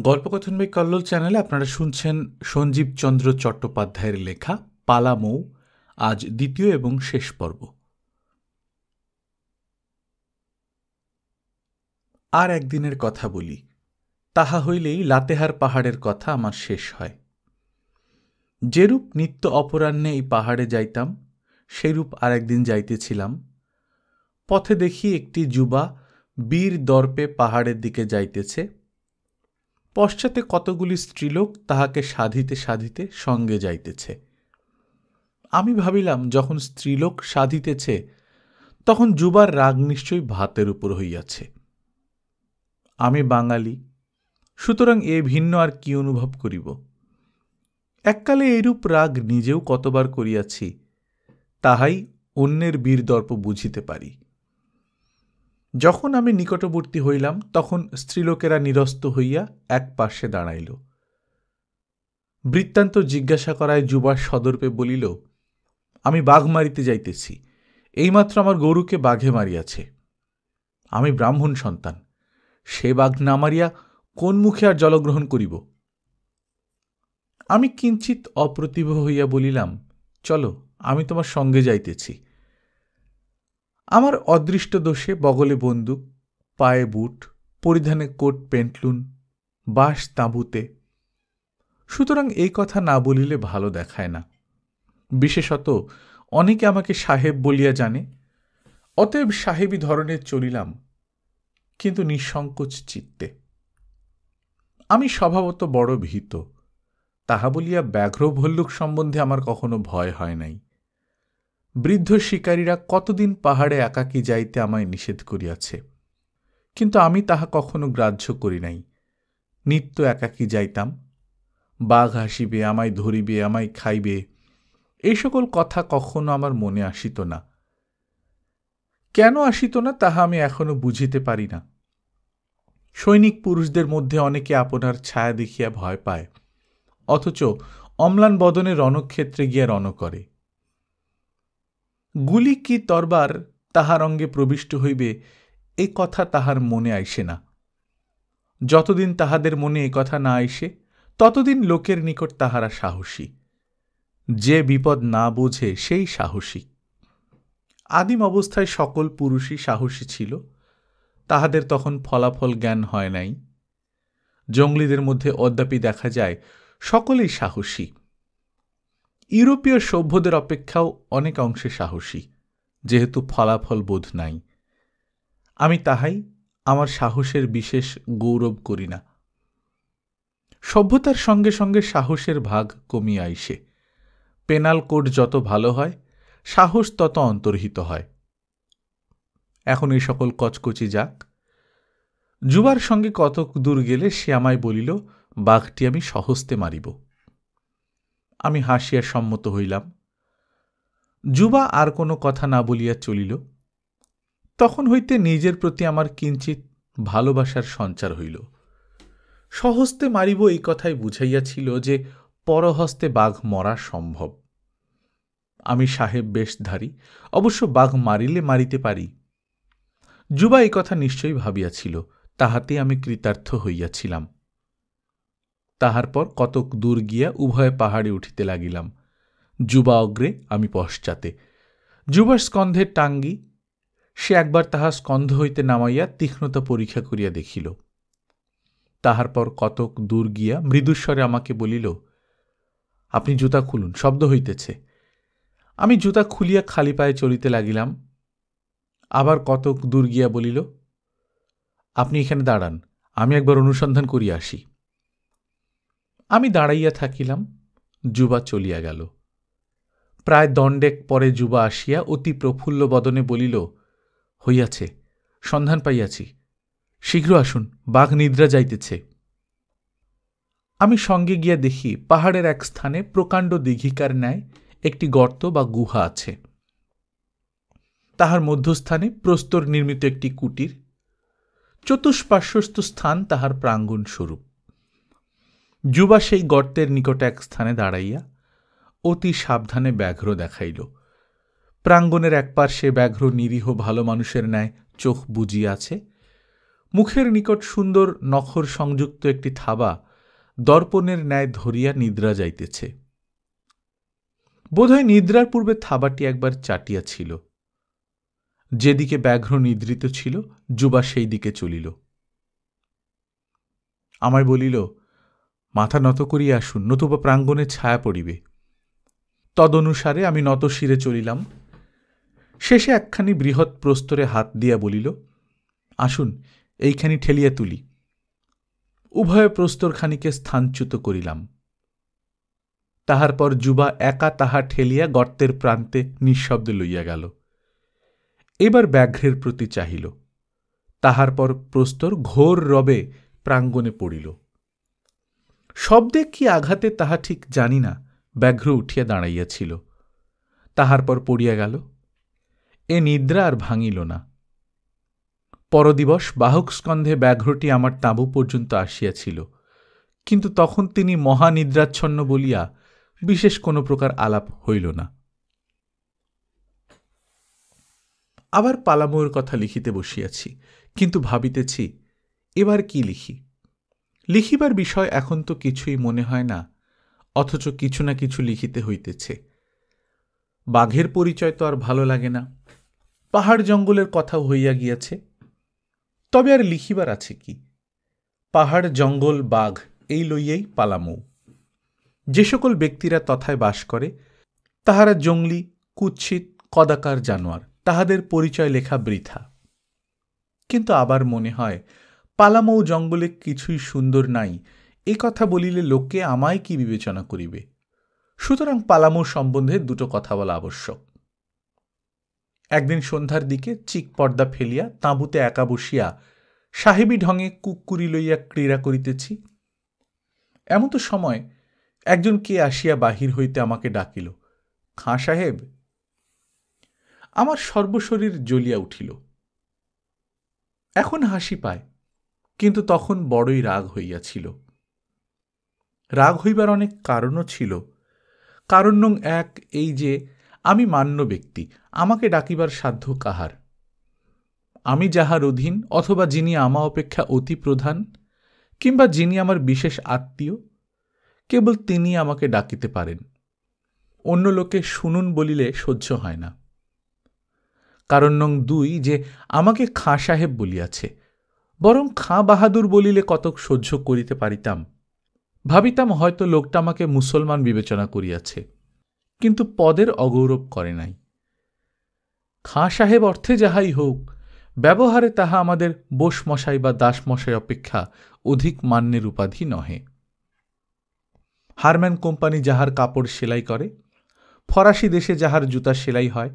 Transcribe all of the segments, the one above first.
গল্পকথন by Kallol চ্যানেলে আপনারা শুনছেন সঞ্জীব চন্দ্র চট্টোপাধ্যায়ের লেখা পালা মৌ, আজ দ্বিতীয় এবং শেষ পর্ব। আর একদিনের কথা বলি, তাহা হইলেই লাতেহার পাহাড়ের কথা আমার শেষ হয়। যেরূপ নিত্য অপরাহ্নে এই পাহাড়ে যাইতাম, সেরূপ আর একদিন যাইতেছিলাম। পথে দেখি একটি যুবা বীর দর্পে পাহাড়ের দিকে যাইতেছে। পশ্চাতে কতগুলি স্ত্রীলোক তাহাকে সাধিতে সাধিতে সঙ্গে যাইতেছে। আমি ভাবিলাম, যখন স্ত্রীলোক সাধিতেছে তখন যুবার রাগ নিশ্চয়ই ভাতের উপর হইয়াছে। আমি বাঙালি, সুতরাং এ ভিন্ন আর কি অনুভব করিব। এককালে এরূপ রাগ নিজেও কতবার করিয়াছি, তাহাই অন্যের বীরদর্প বুঝিতে পারি। যখন আমি নিকটবর্তী হইলাম, তখন স্ত্রীলোকেরা নিরস্ত হইয়া এক পার্শ্বে দাঁড়াইল। বৃত্তান্ত জিজ্ঞাসা করায় যুবা সদর্পে বলিল, আমি বাঘ মারিতে যাইতেছি, এইমাত্র আমার গরুকে বাঘে মারিয়াছে। আমি ব্রাহ্মণ সন্তান, সে বাঘ না মারিয়া কোন মুখে আর জলগ্রহণ করিব? আমি কিঞ্চিত অপ্রতিভ হইয়া বলিলাম, চলো, আমি তোমার সঙ্গে যাইতেছি। আমার অদৃষ্ট দোষে বগলে বন্দুক, পায়ে বুট, পরিধানে কোট পেন্টলুন, বাস তাঁবুতে। সুতরাং এই কথা না বলিলে ভালো দেখায় না। বিশেষত অনেকে আমাকে সাহেব বলিয়া জানে, অতএব সাহেবী ধরনের চলিলাম, কিন্তু নিঃসংকোচ চিত্তে। আমি স্বভাবত বড় ভীত, তাহা বলিয়া ব্যাঘ্র ভল্লুক সম্বন্ধে আমার কখনো ভয় হয় নাই। বৃদ্ধ শিকারীরা কতদিন পাহাড়ে একাকী যাইতে আমায় নিষেধ করিয়াছে, কিন্তু আমি তাহা কখনো গ্রাহ্য করি নাই। নিত্য একাকী যাইতাম। বাঘ আসিবে, আমায় ধরিবে, আমায় খাইবে, এই সকল কথা কখনো আমার মনে আসিত না। কেন আসিত না তাহা আমি এখনো বুঝিতে পারি না। সৈনিক পুরুষদের মধ্যে অনেকে আপনার ছায়া দেখিয়া ভয় পায়, অথচ অম্লান বদনে রণক্ষেত্রে গিয়া রণ করে। গুলি কি তরবার তাহার অঙ্গে প্রবিষ্ট হইবে, এ কথা তাহার মনে আইসে না। যতদিন তাহাদের মনে এ কথা না আইসে, ততদিন লোকের নিকট তাহারা সাহসী। যে বিপদ না বোঝে সেই সাহসী। আদিম অবস্থায় সকল পুরুষই সাহসী ছিল, তাহাদের তখন ফলাফল জ্ঞান হয় নাই। জঙ্গলিদের মধ্যে অদ্যাপি দেখা যায় সকলেই সাহসী। ইউরোপীয় সভ্যদের অপেক্ষাও অনেক অংশে সাহসী, যেহেতু ফলাফল বোধ নাই। আমি তাহাই আমার সাহসের বিশেষ গৌরব করি না। সভ্যতার সঙ্গে সঙ্গে সাহসের ভাগ কমিয়া আইসে। পেনাল কোড যত ভালো হয়, সাহস তত অন্তর্হিত হয়। এখন এই সকল কচকচি যাক। যুবার সঙ্গে কতক দূর গেলে সে আমায় বলিল, বাঘটি আমি সহস্তে মারিব। আমি হাসিয়া সম্মত হইলাম। যুবা আর কোনো কথা না বলিয়া চলিল। তখন হইতে নিজের প্রতি আমার কিঞ্চিত ভালোবাসার সঞ্চার হইল। সহস্তে মারিব এই কথাই বুঝাইয়াছিল যে পরহস্তে বাঘ মরা সম্ভব। আমি সাহেব বেশধারী, অবশ্য বাঘ মারিলে মারিতে পারি। যুবা এই কথা নিশ্চয়ই ভাবিয়াছিল, তাহাতে আমি কৃতার্থ হইয়াছিলাম। তাহার পর কতক দূর গিয়া উভয়ে পাহাড়ে উঠিতে লাগিলাম। যুবা অগ্রে, আমি পশ্চাতে। যুবার স্কন্ধের টাঙ্গি, সে একবার তাহা স্কন্ধ হইতে নামাইয়া তীক্ষ্ণতা পরীক্ষা করিয়া দেখিল। তাহার পর কতক দূর গিয়া মৃদুস্বরে আমাকে বলিল, আপনি জুতা খুলুন, শব্দ হইতেছে। আমি জুতা খুলিয়া খালি পায়ে চলিতে লাগিলাম। আবার কতক দূর গিয়া বলিল, আপনি এখানে দাঁড়ান, আমি একবার অনুসন্ধান করিয়া আসি। আমি দাঁড়াইয়া থাকিলাম। যুবা চলিয়া গেল। প্রায় দণ্ডেক পরে যুবা আসিয়া অতি প্রফুল্ল বদনে বলিল, হইয়াছে, সন্ধান পাইয়াছি, শীঘ্র আসুন, বাঘ নিদ্রা যাইতেছে। আমি সঙ্গে গিয়া দেখি পাহাড়ের এক স্থানে প্রকাণ্ড দীঘিকার ন্যায় একটি গর্ত বা গুহা আছে। তাহার মধ্যস্থানে প্রস্তর নির্মিত একটি কুটির, চতুষ্পার্শ্বস্থ স্থান তাহার প্রাঙ্গণ স্বরূপ। যুবা সেই গর্তের নিকটে এক স্থানে দাঁড়াইয়া অতি সাবধানে ব্যাঘ্র দেখাইল। প্রাঙ্গণের এক পার্শ্বে ব্যাঘ্র নিরীহ ভালো মানুষের ন্যায় চোখ বুজিয়া আছে, মুখের নিকট সুন্দর নখর সংযুক্ত একটি থাবা দর্পণের ন্যায় ধরিয়া নিদ্রা যাইতেছে। বোধহয় নিদ্রার পূর্বে থাবাটি একবার চাটিয়াছিল। যেদিকে ব্যাঘ্র নিদ্রিত ছিল যুবা সেই দিকে চলিল। আমায় বলিল, মাথা নত করিয়া আসুন, নতুবা প্রাঙ্গণে ছায়া পড়িবে। তদনুসারে আমি নত শিরে চলিলাম। শেষে একখানি বৃহৎ প্রস্তরে হাত দিয়া বলিল, আসুন, এইখানি ঠেলিয়া তুলি। উভয় প্রস্তরখানিকে স্থানচ্যুত করিলাম। তাহার পর যুবা একা তাহা ঠেলিয়া গর্তের প্রান্তে নিঃশব্দে লইয়া গেল। এবার ব্যাঘ্রের প্রতি চাহিল। তাহার পর প্রস্তর ঘোর রবে প্রাঙ্গণে পড়িল। শব্দে কি আঘাতে তাহা ঠিক জানি না, ব্যাঘ্র উঠিয়া দাঁড়াইয়াছিল। তাহার পর পড়িয়া গেল। এ নিদ্রা আর ভাঙিল না। পরদিবস বাহক স্কন্ধে ব্যাঘ্রটি আমার তাঁবু পর্যন্ত আসিয়াছিল, কিন্তু তখন তিনি মহানিদ্রাচ্ছন্ন বলিয়া বিশেষ কোনো প্রকার আলাপ হইল না। আবার পালামৌর কথা লিখিতে বসিয়াছি, কিন্তু ভাবিতেছি এবার কি লিখি। লিখিবার বিষয় এখন তো কিছুই মনে হয় না, অথচ কিছু না কিছু লিখিতে হইতেছে। বাঘের পরিচয় তো আর ভালো লাগে না, পাহাড় জঙ্গলের কথাও হইয়া গিয়াছে। তবে আর লিখিবার আছে কি? পাহাড় জঙ্গল বাঘ এই লইয়াই পালামৌ। যে সকল ব্যক্তিরা তথায় বাস করে তাহারা জঙ্গলি, কুৎসিত, কদাকার জানোয়ার, তাহাদের পরিচয় লেখা বৃথা। কিন্তু আবার মনে হয় পালামৌ জঙ্গলে কিছুই সুন্দর নাই, এ কথা বলিলে লোকে আমায় কি বিবেচনা করিবে। সুতরাং পালামৌ সম্বন্ধে দুটো কথা বলা আবশ্যক। একদিন সন্ধ্যার দিকে চিক পর্দা ফেলিয়া তাঁবুতে একা বসিয়া সাহেবী ঢঙে কুক্কুরি লইয়া ক্রীড়া করিতেছি। এমন তো সময় একজন কে আসিয়া বাহির হইতে আমাকে ডাকিল, খাঁ সাহেব। আমার সর্বশরীর জ্বলিয়া উঠিল। এখন হাসি পায়, কিন্তু তখন বড়ই রাগ হইয়াছিল। রাগ হইবার অনেক কারণও ছিল। কারণ নং এক এই যে আমি মান্য ব্যক্তি, আমাকে ডাকিবার সাধ্য কাহার? আমি যাহার অধীন, অথবা যিনি আমা অপেক্ষা অতি প্রধান, কিংবা যিনি আমার বিশেষ আত্মীয়, কেবল তিনি আমাকে ডাকিতে পারেন। অন্য লোকে শুনুন বলিলে সহ্য হয় না। কারণ নং দুই যে আমাকে খাঁ সাহেব বলিয়াছে, বরং খাঁ বাহাদুর বলিলে কতক সহ্য করিতে পারিতাম। ভাবিতাম হয়তো লোকটা আমাকে মুসলমান বিবেচনা করিয়াছে, কিন্তু পদের অগৌরব করে নাই। খাঁ সাহেব অর্থে যাহাই হোক, ব্যবহারে তাহা আমাদের বোসমশাই বা দাসমশাই অপেক্ষা অধিক মান্যের উপাধি নহে। হারম্যান কোম্পানি যাহার কাপড় সেলাই করে, ফরাসি দেশে যাহার জুতা সেলাই হয়,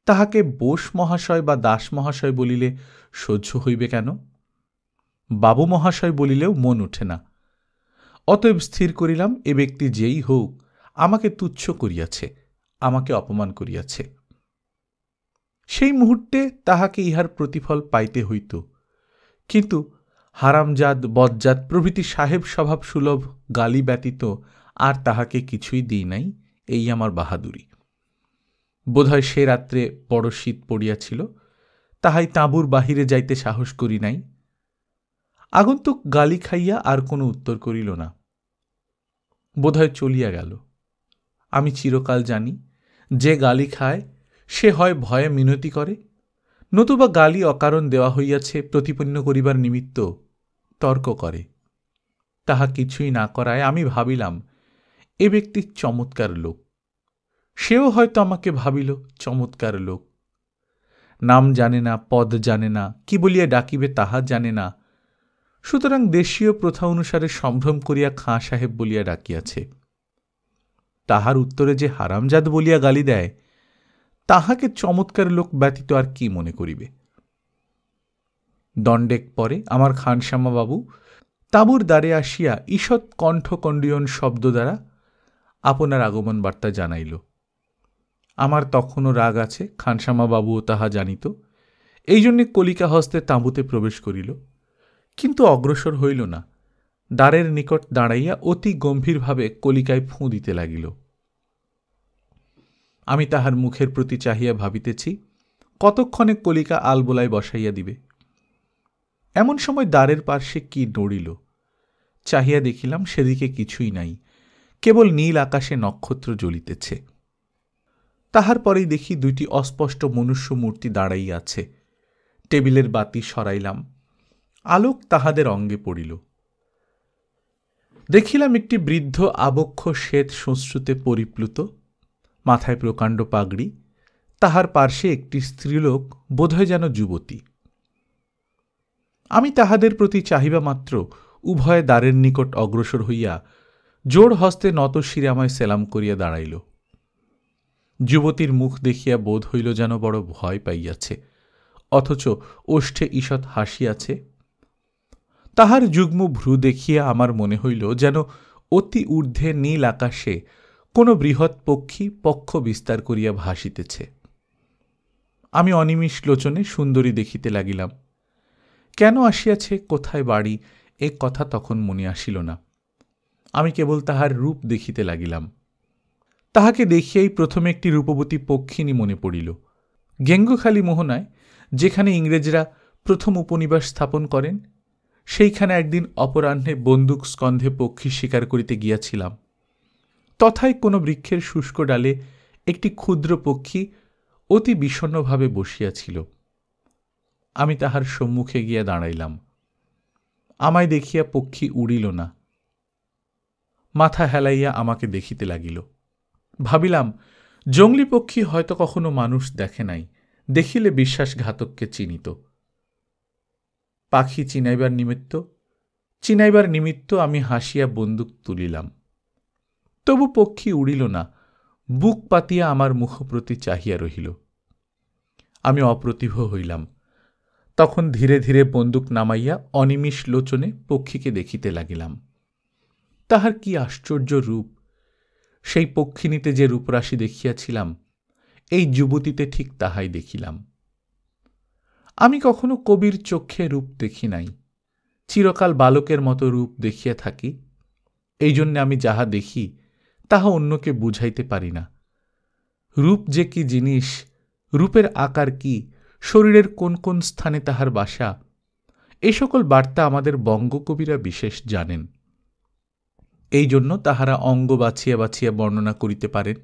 তাহাকে বোস মহাশয় বা দাস মহাশয় বলিলে সহ্য হইবে কেন? বাবু মহাশয় বলিলেও মন ওঠে না। অতএব স্থির করিলাম, এ ব্যক্তি যেই হোক আমাকে তুচ্ছ করিয়াছে, আমাকে অপমান করিয়াছে। সেই মুহূর্তে তাহাকে ইহার প্রতিফল পাইতে হইত, কিন্তু হারামজাদ, বজ্জাত প্রভৃতি সাহেব স্বভাব সুলভ গালি ব্যতীত আর তাহাকে কিছুই দিই নাই। এই আমার বাহাদুরি। বোধহয় সে রাত্রে বড় শীত পড়িয়াছিল, তাহাই তাঁবুর বাহিরে যাইতে সাহস করি নাই। আগন্তুক গালি খাইয়া আর কোনো উত্তর করিল না, বোধহয় চলিয়া গেল। আমি চিরকাল জানি, যে গালি খায় সে হয় ভয়ে মিনতি করে, নতুবা গালি অকারণ দেওয়া হইয়াছে প্রতিপন্ন করিবার নিমিত্ত তর্ক করে। তাহা কিছুই না করায় আমি ভাবিলাম এ ব্যক্তি চমৎকার লোক। সেও হয়তো আমাকে ভাবিল চমৎকার লোক। নাম জানে না, পদ জানে না, কি বলিয়া ডাকিবে তাহা জানে না। সুতরাং দেশীয় প্রথা অনুসারে সম্ভ্রম করিয়া খাঁ সাহেব বলিয়া ডাকিয়াছে। তাহার উত্তরে যে হারামজাদ বলিয়া গালি দেয়, তাহাকে চমৎকার লোক ব্যতীত আর কি মনে করিবে? দণ্ডেক পরে আমার খানশ্যামাবাবু তাঁবুর দ্বারে আসিয়া ঈষৎ কণ্ঠকণ্ডিয়ন শব্দ দ্বারা আপনার আগমন বার্তা জানাইল। আমার তখনও রাগ আছে, খানশ্যামাবাবুও তাহা জানিত। এই জন্যে কলিকা হস্তে তাঁবুতে প্রবেশ করিল, কিন্তু অগ্রসর হইল না। দ্বারের নিকট দাঁড়াইয়া অতি গম্ভীরভাবে কলিকায় ফুঁ দিতে লাগিল। আমি তাহার মুখের প্রতি চাহিয়া ভাবিতেছি কতক্ষণে কলিকা আলবোলায় বসাইয়া দিবে। এমন সময় দ্বারের পার্শ্বে কি নড়িল। চাহিয়া দেখিলাম সেদিকে কিছুই নাই, কেবল নীল আকাশে নক্ষত্র জ্বলিতেছে। তাহার পরেই দেখি দুইটি অস্পষ্ট মনুষ্য মূর্তি দাঁড়াইয়া আছে। টেবিলের বাতি সরাইলাম, আলোক তাহাদের অঙ্গে পড়িল। দেখিলাম একটি বৃদ্ধ আবক্ষ শ্বেত সংস্রুতে পরিপ্লুত, মাথায় প্রকাণ্ড পাগড়ি, তাহার পার্শ্বে একটি স্ত্রীলোক, বোধহয় যেন যুবতী। আমি তাহাদের প্রতি চাহিবা মাত্র উভয়ে দ্বারের নিকট অগ্রসর হইয়া জোড় হস্তে নত শিরে আমায় সেলাম করিয়া দাঁড়াইল। যুবতীর মুখ দেখিয়া বোধ হইল যেন বড় ভয় পাইয়াছে, অথচ ওষ্ঠে ঈষৎ হাসিয়াছে। তাহার যুগ্ম ভ্রু দেখিয়া আমার মনে হইল যেন অতি ঊর্ধ্বে নীল আকাশে কোন বৃহৎ পক্ষী পক্ষ বিস্তার করিয়া ভাসিতেছে। আমি অনিমিষ লোচনে সুন্দরী দেখিতে লাগিলাম। কেন আসিয়াছে, কোথায় বাড়ি, এ কথা তখন মনে আসিল না। আমি কেবল তাহার রূপ দেখিতে লাগিলাম। তাহাকে দেখিয়াই প্রথমে একটি রূপবতী পক্ষিণী মনে পড়িল। গেঙ্গুখালী মোহনায়, যেখানে ইংরেজরা প্রথম উপনিবাস স্থাপন করেন, সেইখানে একদিন অপরাহ্নে বন্দুক স্কন্ধে পক্ষী শিকার করিতে গিয়াছিলাম। তথায় কোনো বৃক্ষের শুষ্ক ডালে একটি ক্ষুদ্র পক্ষী অতি বিষণ্ণভাবে বসিয়াছিল। আমি তাহার সম্মুখে গিয়া দাঁড়াইলাম। আমায় দেখিয়া পক্ষী উড়িল না, মাথা হেলাইয়া আমাকে দেখিতে লাগিল। ভাবিলাম, জংলি পক্ষী হয়তো কখনো মানুষ দেখে নাই, দেখিলে বিশ্বাসঘাতককে চিনিত। পাখি চিনাইবার নিমিত্ত আমি হাসিয়া বন্দুক তুলিলাম। তবু পক্ষী উড়িল না, বুক পাতিয়া আমার মুখ প্রতি চাহিয়া রহিল। আমি অপ্রতিভ হইলাম। তখন ধীরে ধীরে বন্দুক নামাইয়া অনিমিষ লোচনে পক্ষীকে দেখিতে লাগিলাম। তাহার কি আশ্চর্য রূপ! সেই পক্ষিণীতে যে রূপরাশি দেখিয়াছিলাম, এই যুবতীতে ঠিক তাহাই দেখিলাম। আমি কখনো কবির চক্ষে রূপ দেখি নাই, চিরকাল বালকের মতো রূপ দেখিয়া থাকি। এই জন্যে আমি যাহা দেখি তাহা অন্যকে বুঝাইতে পারি না। রূপ যে কি জিনিস, রূপের আকার কি, শরীরের কোন কোন স্থানে তাহার বাসা, এই সকল বার্তা আমাদের বঙ্গকবিরা বিশেষ জানেন। এই জন্য তাহারা অঙ্গ বাছিয়া বাছিয়া বর্ণনা করিতে পারেন।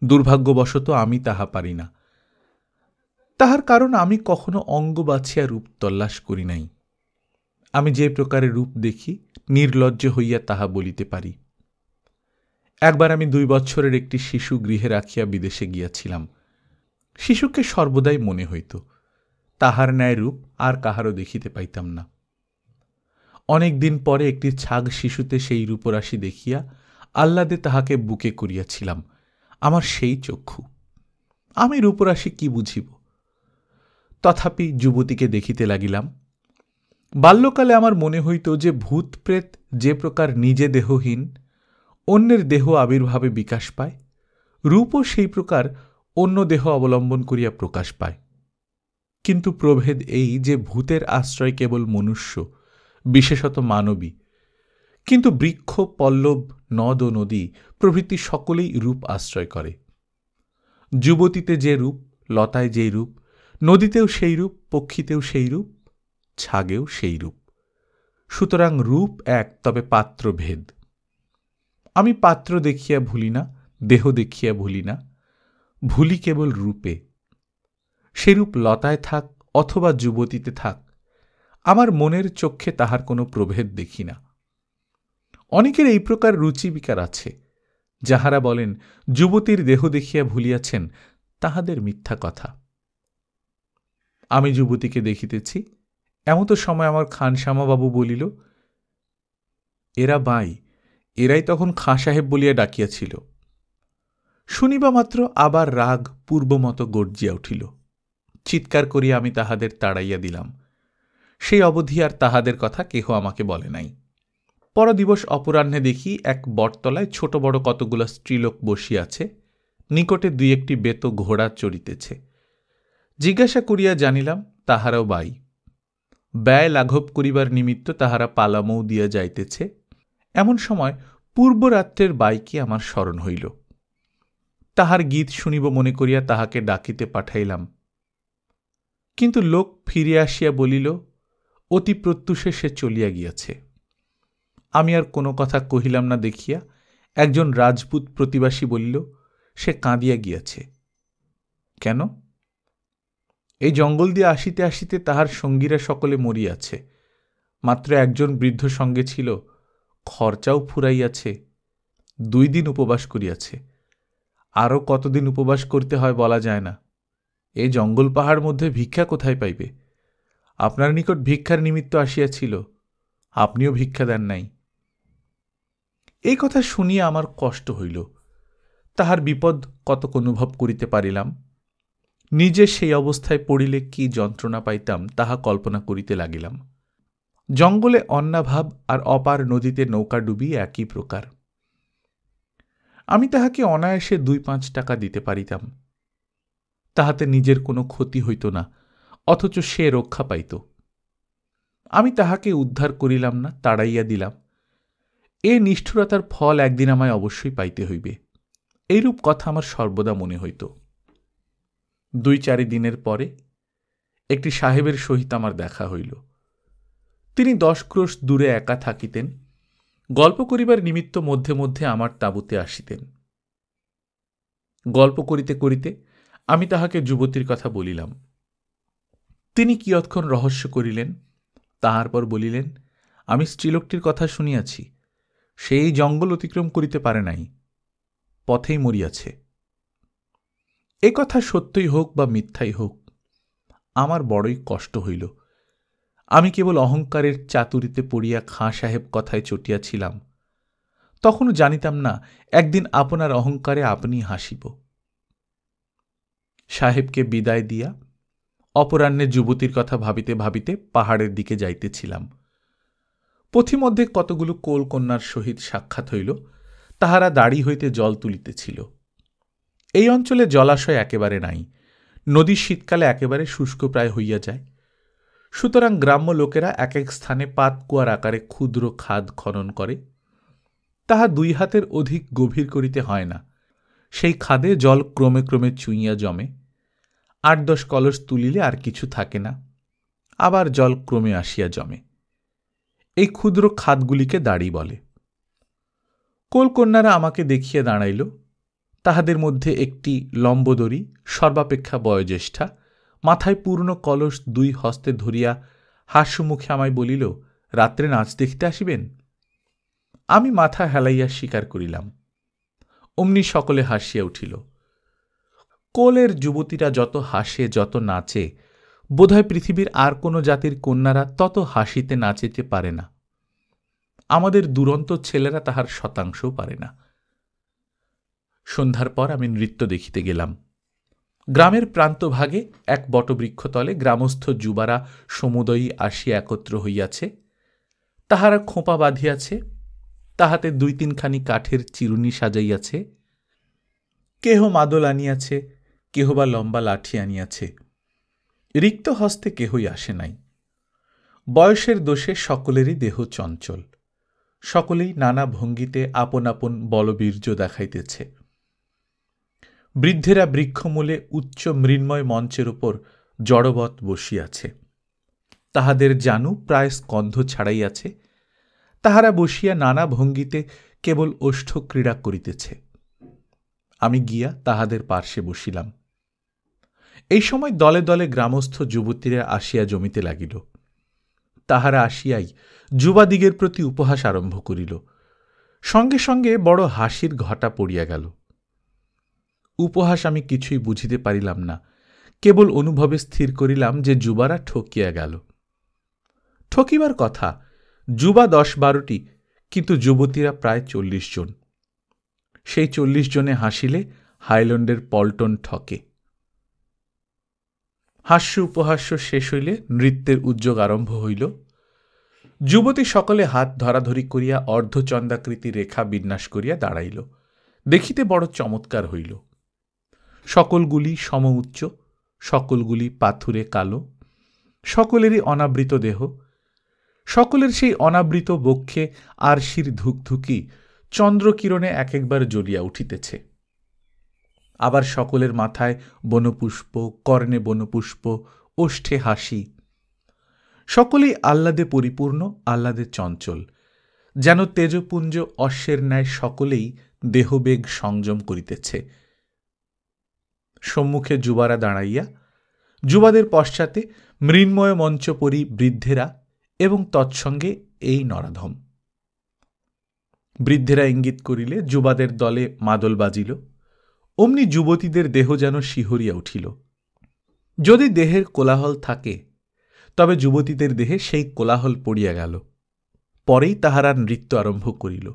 দুর্ভাগ্যবশত আমি তাহা পারি না। তাহার কারণ আমি কখনো অঙ্গ বাছিয়া রূপ তল্লাশ করি নাই। আমি যে প্রকারে রূপ দেখি নির্লজ্জ হইয়া তাহা বলিতে পারি। একবার আমি 2 বৎসরের একটি শিশু গৃহে রাখিয়া বিদেশে গিয়াছিলাম। শিশুকে সর্বদাই মনে হইত, তাহার ন্যায় রূপ আর কাহারও দেখিতে পাইতাম না। অনেক দিন পরে একটি ছাগ শিশুতে সেই রূপরাশি দেখিয়া আহ্লাদে তাহাকে বুকে করিয়াছিলাম। আমার সেই চক্ষু, আমি রূপরাশি কি বুঝিব? তথাপি যুবতীকে দেখিতে লাগিলাম। বাল্যকালে আমার মনে হইত যে ভূত প্রেত যে প্রকার নিজে দেহহীন অন্যের দেহ আবির্ভাবে বিকাশ পায়, রূপও সেই প্রকার অন্য দেহ অবলম্বন করিয়া প্রকাশ পায়। কিন্তু প্রভেদ এই যে ভূতের আশ্রয় কেবল মনুষ্য, বিশেষত মানবী, কিন্তু বৃক্ষ, পল্লব, নদ ও নদী প্রভৃতি সকলেই রূপ আশ্রয় করে। যুবতীতে যে রূপ, লতায় যেই রূপ, নদীতেও সেই রূপ, পক্ষীতেও সেই রূপ, ছাগেও সেই রূপ। সুতরাং রূপ এক, তবে পাত্র ভেদ। আমি পাত্র দেখিয়া ভুলি না, দেহ দেখিয়া ভুলি না, ভুলি কেবল রূপে। সেরূপ লতায় থাক অথবা যুবতীতে থাক, আমার মনের চক্ষে তাহার কোনো প্রভেদ দেখি না। অনেকের এই প্রকার রুচি বিকার আছে, যাহারা বলেন যুবতীর দেহ দেখিয়া ভুলিয়াছেন, তাহাদের মিথ্যা কথা। আমি যুবতীকে দেখিতেছি, এমত সময় আমার খানশ্যামাবাবু বলিল, এরা বাই, এরাই তখন খাঁ সাহেব বলিয়া ডাকিয়াছিল। শুনিবা মাত্র আবার রাগ পূর্বমত গর্জিয়া উঠিল। চিৎকার করিয়া আমি তাহাদের তাড়াইয়া দিলাম। সেই অবধি আর তাহাদের কথা কেহ আমাকে বলে নাই। পরদিবস অপরাহ্নে দেখি এক বটতলায় ছোট বড় কতগুলা স্ত্রীলোক বসিয়াছে, নিকটে 2-1টি বেত ঘোড়া চড়িতেছে। জিজ্ঞাসা করিয়া জানিলাম তাহারাও বাই। ব্যয় লাঘব করিবার নিমিত্ত তাহারা পালামৌ দিয়া যাইতেছে। এমন সময় পূর্বরাত্রের বাইকে আমার স্মরণ হইল। তাহার গীত শুনিব মনে করিয়া তাহাকে ডাকিতে পাঠাইলাম, কিন্তু লোক ফিরিয়া আসিয়া বলিল, অতি প্রত্যুষে সে চলিয়া গিয়াছে। আমি আর কোনো কথা কহিলাম না দেখিয়া একজন রাজপুত প্রতিবাসী বলিল, সে কাঁদিয়া গিয়াছে। কেন? এই জঙ্গল দিয়ে আসিতে আসিতে তাহার সঙ্গীরা সকলে মরিয়াছে, মাত্র একজন বৃদ্ধ সঙ্গে ছিল, খরচাও ফুরাইয়াছে, 2 দিন উপবাস করিয়াছে, আরও কতদিন উপবাস করতে হয় বলা যায় না। এই জঙ্গল পাহাড় মধ্যে ভিক্ষা কোথায় পাইবে? আপনার নিকট ভিক্ষার নিমিত্ত আসিয়াছিল, আপনিও ভিক্ষা দেন নাই। এই কথা শুনিয়া আমার কষ্ট হইল। তাহার বিপদ কতক অনুভব করিতে পারিলাম। নিজে সেই অবস্থায় পড়িলে কি যন্ত্রণা পাইতাম তাহা কল্পনা করিতে লাগিলাম। জঙ্গলে অন্নাভাব আর অপার নদীতে নৌকা ডুবি একই প্রকার। আমি তাহাকে অনায়াসে 2-5 টাকা দিতে পারিতাম, তাহাতে নিজের কোনো ক্ষতি হইত না, অথচ সে রক্ষা পাইত। আমি তাহাকে উদ্ধার করিলাম না, তাড়াইয়া দিলাম। এ নিষ্ঠুরতার ফল একদিন আমায় অবশ্যই পাইতে হইবে, এইরূপ কথা আমার সর্বদা মনে হইত। 2-4 দিনের পরে একটি সাহেবের সহিত আমার দেখা হইল। তিনি 10 ক্রোশ দূরে একা থাকিতেন, গল্প করিবার নিমিত্ত মধ্যে মধ্যে আমার তাঁবুতে আসিতেন। গল্প করিতে করিতে আমি তাহাকে যুবতীর কথা বলিলাম। তিনি কিয়ৎক্ষণ রহস্য করিলেন, তাহার পর বলিলেন, আমি স্ত্রীলোকটির কথা শুনিয়াছি, সেই জঙ্গল অতিক্রম করিতে পারে নাই, পথেই মরিয়াছে। এ কথা সত্যই হোক বা মিথ্যাই হোক, আমার বড়ই কষ্ট হইল। আমি কেবল অহংকারের চাতুরিতে পড়িয়া খাঁ সাহেব কথায় চটিয়াছিলাম। তখনও জানিতাম না একদিন আপনার অহংকারে আপনি হাসিব। সাহেবকে বিদায় দিয়া অপরাহ্নে যুবতীর কথা ভাবিতে ভাবিতে পাহাড়ের দিকে যাইতেছিলাম। পথিমধ্যে কতগুলো কোলকন্যার সহিত সাক্ষাৎ হইল, তাহারা দাড়ি হইতে জল তুলিতেছিল। এই অঞ্চলে জলাশয় একেবারে নাই, নদী শীতকালে একেবারে শুষ্ক প্রায় হইয়া যায়। সুতরাং গ্রাম্য লোকেরা এক এক স্থানে পাতকুয়ার আকারে ক্ষুদ্র খাদ খনন করে। তাহা 2 হাতের অধিক গভীর করিতে হয় না। সেই খাদে জল ক্রমে ক্রমে চুইয়া জমে। 8-10 কলস তুলিলে আর কিছু থাকে না, আবার জল ক্রমে আসিয়া জমে। এই ক্ষুদ্র খাদগুলিকে দাড়ি বলে। কোলকন্যারা আমাকে দেখিয়া দাঁড়াইল। তাহাদের মধ্যে একটি লম্বদরি, সর্বাপেক্ষা বয়োজ্যেষ্ঠা, মাথায় পূর্ণ কলস 2 হস্তে ধরিয়া হাস্যমুখে আমায় বলিল, রাত্রে নাচ দেখিতে আসিবেন? আমি মাথা হেলাইয়া স্বীকার করিলাম। অমনি সকলে হাসিয়া উঠিল। কোলের যুবতীরা যত হাসে, যত নাচে, বোধহয় পৃথিবীর আর কোনো জাতির কন্যারা তত হাসিতে নাচিতে পারে না। আমাদের দুরন্ত ছেলেরা তাহার শতাংশও পারে না। সন্ধ্যার পর আমি নৃত্য দেখিতে গেলাম। গ্রামের প্রান্তভাগে এক বটবৃক্ষতলে গ্রামস্থ যুবারা সমুদয়ী আসিয়া একত্র হইয়াছে। তাহারা খোঁপা বাঁধিয়াছে, তাহাতে 2-3 খানি কাঠের চিরুনি সাজাইয়াছে। কেহ মাদল আনিয়াছে, কেহ বা লম্বা লাঠি আনিয়াছে। রিক্ত হস্তে কেহই আসে নাই। বয়সের দোষে সকলেরই দেহ চঞ্চল, সকলেই নানা ভঙ্গিতে আপন আপন বলবীর্য দেখাইতেছে। বৃদ্ধেরা বৃক্ষমূলে উচ্চ মৃন্ময় মঞ্চের উপর জড়বৎ বসিয়াছে। তাহাদের জানু প্রায় স্কন্ধ ছাড়াইয়াছে। তাহারা বসিয়া নানা ভঙ্গিতে কেবল ওষ্ঠ ক্রীড়া করিতেছে। আমি গিয়া তাহাদের পার্শ্বে বসিলাম। এই সময় দলে দলে গ্রামস্থ যুবতীরা আসিয়া জমিতে লাগিল। তাহারা আসিয়াই যুবাদিগের প্রতি উপহাস আরম্ভ করিল। সঙ্গে সঙ্গে বড় হাসির ঘটা পড়িয়া গেল। উপহাস আমি কিছুই বুঝিতে পারিলাম না, কেবল অনুভবে স্থির করিলাম যে যুবারা ঠকিয়া গেল। ঠকিবার কথা, যুবা 10-12টি, কিন্তু যুবতীরা প্রায় 40 জন। সেই 40 জনে হাসিলে হাইল্যান্ডের পল্টন ঠকে। হাস্য উপহাস্য শেষ হইলে নৃত্যের উদ্যোগ আরম্ভ হইল। যুবতী সকলে হাত ধরাধরি করিয়া অর্ধচন্দ্রাকৃতি রেখা বিন্যাস করিয়া দাঁড়াইল। দেখিতে বড় চমৎকার হইল। সকলগুলি সম উচ্চ, সকলগুলি পাথুরে কালো, সকলেরই অনাবৃত দেহ। সকলের সেই অনাবৃত বক্ষে আরশির ধুকধুকি চন্দ্রকিরণে এক একবার জ্বলিয়া উঠিতেছে। আবার সকলের মাথায় বনপুষ্প, কর্ণে বনপুষ্প, ওষ্ঠে হাসি। সকলেই আহ্লাদে পরিপূর্ণ, আহ্লাদে চঞ্চল, যেন তেজপুঞ্জ অশ্বের ন্যায় সকলেই দেহবেগ সংযম করিতেছে। সম্মুখে যুবারা দাঁড়াইয়া, যুবাদের পশ্চাতে মৃন্ময় মঞ্চপরি বৃদ্ধেরা এবং তৎসঙ্গে এই নরাধম। বৃদ্ধেরা ইঙ্গিত করিলে যুবাদের দলে মাদল বাজিল, অমনি যুবতীদের দেহ যেন শিহরিয়া উঠিল। যদি দেহের কোলাহল থাকে, তবে যুবতীদের দেহে সেই কোলাহল পড়িয়া গেল। পরেই তাহারা নৃত্য আরম্ভ করিল।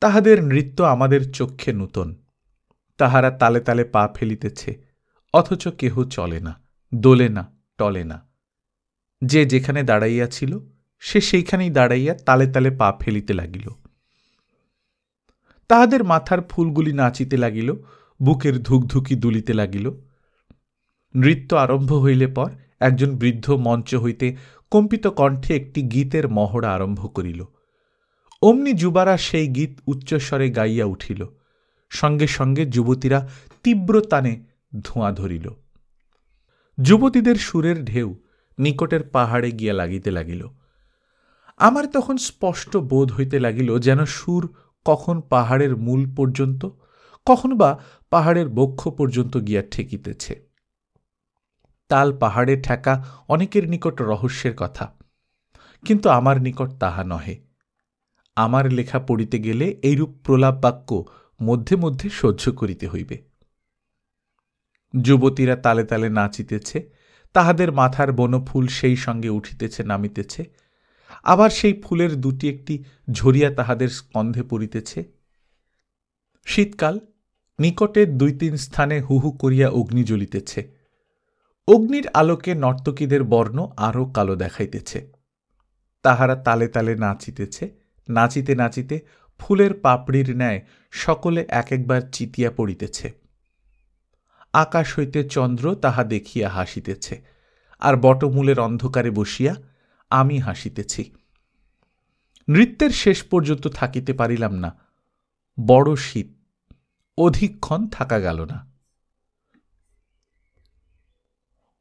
তাহাদের নৃত্য আমাদের চক্ষে নূতন। তাহারা তালে তালে পা ফেলিতেছে, অথচ কেহ চলে না, দোলে না, টলে না। যে যেখানে দাঁড়াইয়া ছিল, সে সেইখানেই দাঁড়াইয়া তালে তালে পা ফেলিতে লাগিল। তাহাদের মাথার ফুলগুলি নাচিতে লাগিল, বুকের ধুকধুকি দুলিতে লাগিল। নৃত্য আরম্ভ হইলে পর একজন বৃদ্ধ মঞ্চ হইতে কম্পিত কণ্ঠে একটি গীতের মহড়া আরম্ভ করিল। অমনি যুবারা সেই গীত উচ্চস্বরে গাইয়া উঠিল। সঙ্গে সঙ্গে যুবতীরা তীব্র টানে ধোঁয়া ধরিল। যুবতীদের সুরের ঢেউ নিকটের পাহাড়ে গিয়া লাগিতে লাগিল। আমার তখন স্পষ্ট বোধ হইতে লাগিল যেন সুর কখন পাহাড়ের মূল পর্যন্ত, কখন বা পাহাড়ের বক্ষ পর্যন্ত গিয়া ঠেকিতেছে। তাল পাহাড়ে ঠেকা অনেকের নিকট রহস্যের কথা, কিন্তু আমার নিকট তাহা নহে। আমার লেখা পড়িতে গেলে এইরূপ প্রলাপ বাক্য মধ্যে মধ্যে সহ্য করিতে হইবে। যুবতীরা তালে তালে নাচিতেছে, তাহাদের মাথার বনফুল সেই সঙ্গে উঠিতেছে নামিতেছে, আবার সেই ফুলের দুটি একটি ঝরিয়া তাহাদের স্কন্ধে পড়িতেছে। শীতকাল, নিকটের 2-3 স্থানে হু হু করিয়া অগ্নি জ্বলিতেছে। অগ্নির আলোকে নর্তকীদের বর্ণ আরও কালো দেখাইতেছে। তাহারা তালে তালে নাচিতেছে, নাচিতে নাচিতে ফুলের পাপড়ির ন্যায় সকলে এক একবার চিতিয়া পড়িতেছে। আকাশ হইতে চন্দ্র তাহা দেখিয়া হাসিতেছে, আর বটমূলের অন্ধকারে বসিয়া আমি হাসিতেছি। নৃত্যের শেষ পর্যন্ত থাকিতে পারিলাম না। বড় শীত, অধিকক্ষণ থাকা গেল না।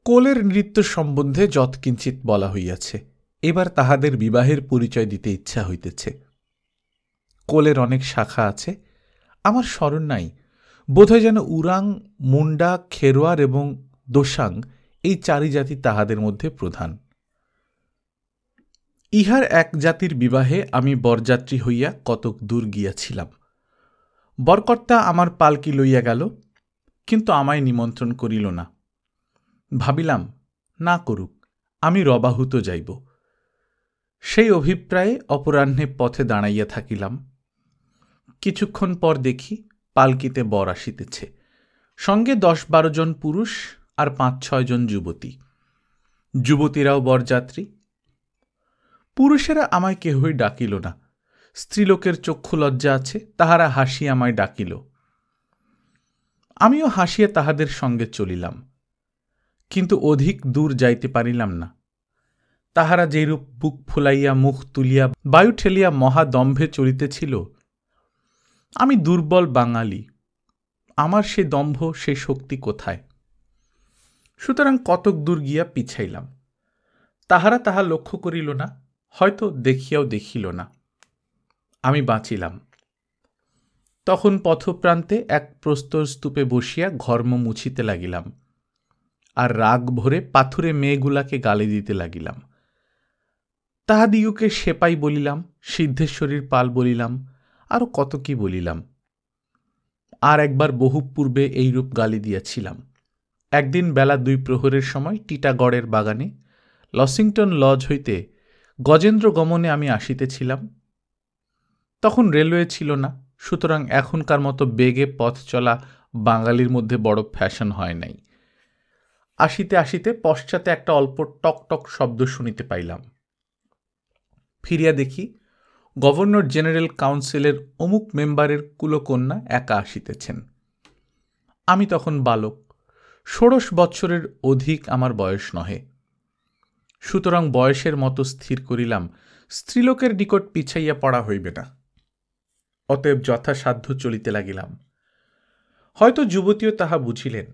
কোলের নৃত্য সম্বন্ধে যৎকিঞ্চিৎ বলা হইয়াছে, এবার তাহাদের বিবাহের পরিচয় দিতে ইচ্ছা হইতেছে। কোলের অনেক শাখা আছে, আমার স্মরণ নাই, বোধহয় যেন উরাং, মুন্ডা, খেরোয়ার এবং দোসাং এই 4 জাতি তাহাদের মধ্যে প্রধান। ইহার এক জাতির বিবাহে আমি বরযাত্রী হইয়া কতক দূর গিয়াছিলাম। বরকর্তা আমার পালকি লইয়া গেল, কিন্তু আমায় নিমন্ত্রণ করিল না। ভাবিলাম, না করুক, আমি রবাহুত যাইব। সেই অভিপ্রায়ে অপরাহ্নে পথে দাঁড়াইয়া থাকিলাম। কিছুক্ষণ পর দেখি পালকিতে বর আসিতেছে, সঙ্গে 10-12 জন পুরুষ আর 5-6 জন যুবতী। যুবতীরাও বরযাত্রী। পুরুষেরা আমায় কেহই ডাকিল না। স্ত্রীলোকের চক্ষু লজ্জা আছে, তাহারা হাসিয়া আমায় ডাকিল। আমিও হাসিয়া তাহাদের সঙ্গে চলিলাম, কিন্তু অধিক দূর যাইতে পারিলাম না। তাহারা যেরূপ বুক ফুলাইয়া মুখ তুলিয়া বায়ু ঠেলিয়া মহাদম্ভে চলিতেছিল, আমি দুর্বল বাঙালি, আমার সে দম্ভ, সে শক্তি কোথায়? সুতরাং কতক দূর গিয়া পিছাইলাম। তাহারা তাহা লক্ষ্য করিল না, হয়তো দেখিয়াও দেখিল না। আমি বাঁচিলাম। তখন পথপ্রান্তে এক প্রস্তর স্তূপে বসিয়া ঘর্ম মুছিতে লাগিলাম, আর রাগ ভরে পাথুরে মেয়েগুলাকে গালি দিতে লাগিলাম। তাহাদিগকে সেপাই বলিলাম, সিদ্ধেশ্বরীর পাল বলিলাম, আরও কত কি বলিলাম। আর একবার বহু পূর্বে এইরূপ গালি দিয়াছিলাম। একদিন বেলা 2 প্রহরের সময় টিটাগড়ের বাগানে লসিংটন লজ হইতে গজেন্দ্র গমনে আমি আসিতেছিলাম। তখন রেলওয়ে ছিল না, সুতরাং এখনকার মতো বেগে পথ চলা বাঙালির মধ্যে বড় ফ্যাশন হয় নাই। আসিতে আসিতে পশ্চাতে একটা অল্প টক টক শব্দ শুনিতে পাইলাম। ফিরিয়া দেখি গভর্নর জেনারেল কাউন্সিলের অমুক মেম্বারের কুলকন্যা একা আসিতেছেন। আমি তখন বালক, 16 বৎসরের অধিক আমার বয়স নহে। সুতরাং বয়সের মতো স্থির করিলাম স্ত্রীলোকের নিকট পিছাইয়া পড়া হইবে না। অতএব যথাসাধ্য চলিতে লাগিলাম। হয়তো যুবতীও তাহা বুঝিলেন।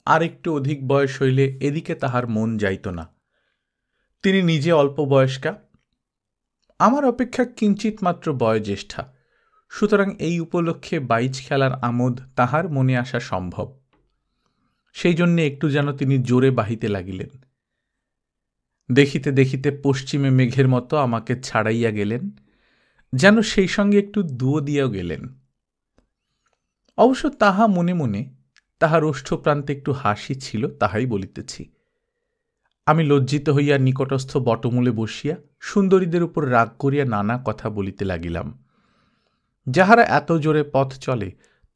আর একটু অধিক বয়স হইলে এদিকে তাহার মন যাইত না। তিনি নিজে অল্প বয়স্কা, আমার অপেক্ষা কিঞ্চিত মাত্র বয়োজ্যেষ্ঠা, সুতরাং এই উপলক্ষে বাইচ খেলার আমোদ তাহার মনে আসা সম্ভব। সেই জন্যে একটু যেন তিনি জোরে বাহিতে লাগিলেন। দেখিতে দেখিতে পশ্চিমে মেঘের মতো আমাকে ছাড়াইয়া গেলেন, যেন সেই সঙ্গে একটু দুয়ো দিয়াও গেলেন। অবশ্য তাহা মনে মনে, তাহার ওষ্ঠপ্রান্তে একটু হাসি ছিল, তাহাই বলিতেছি। আমি লজ্জিত হইয়া নিকটস্থ বটমূলে বসিয়া সুন্দরীদের উপর রাগ করিয়া নানা কথা বলিতে লাগিলাম। যাহারা এত জোরে পথ চলে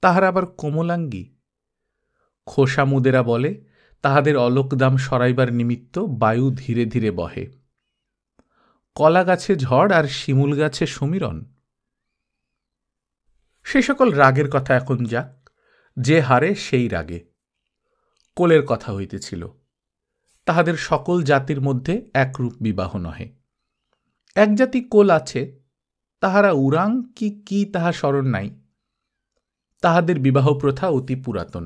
তাহারা আবার কোমলাঙ্গী। খোসামুদেরা বলে তাহাদের অলোকদাম সরাইবার নিমিত্ত বায়ু ধীরে ধীরে বহে। কলা গাছে ঝড় আর শিমুল গাছে সমীরণ। সে সকল রাগের কথা এখন যাক, যে হারে সেই রাগে। কোলের কথা হইতেছিল। তাহাদের সকল জাতির মধ্যে একরূপ বিবাহ নহে। এক জাতি কোল আছে, তাহারা উরাং কি কি তাহা স্মরণ নাই। তাহাদের বিবাহ প্রথা অতি পুরাতন।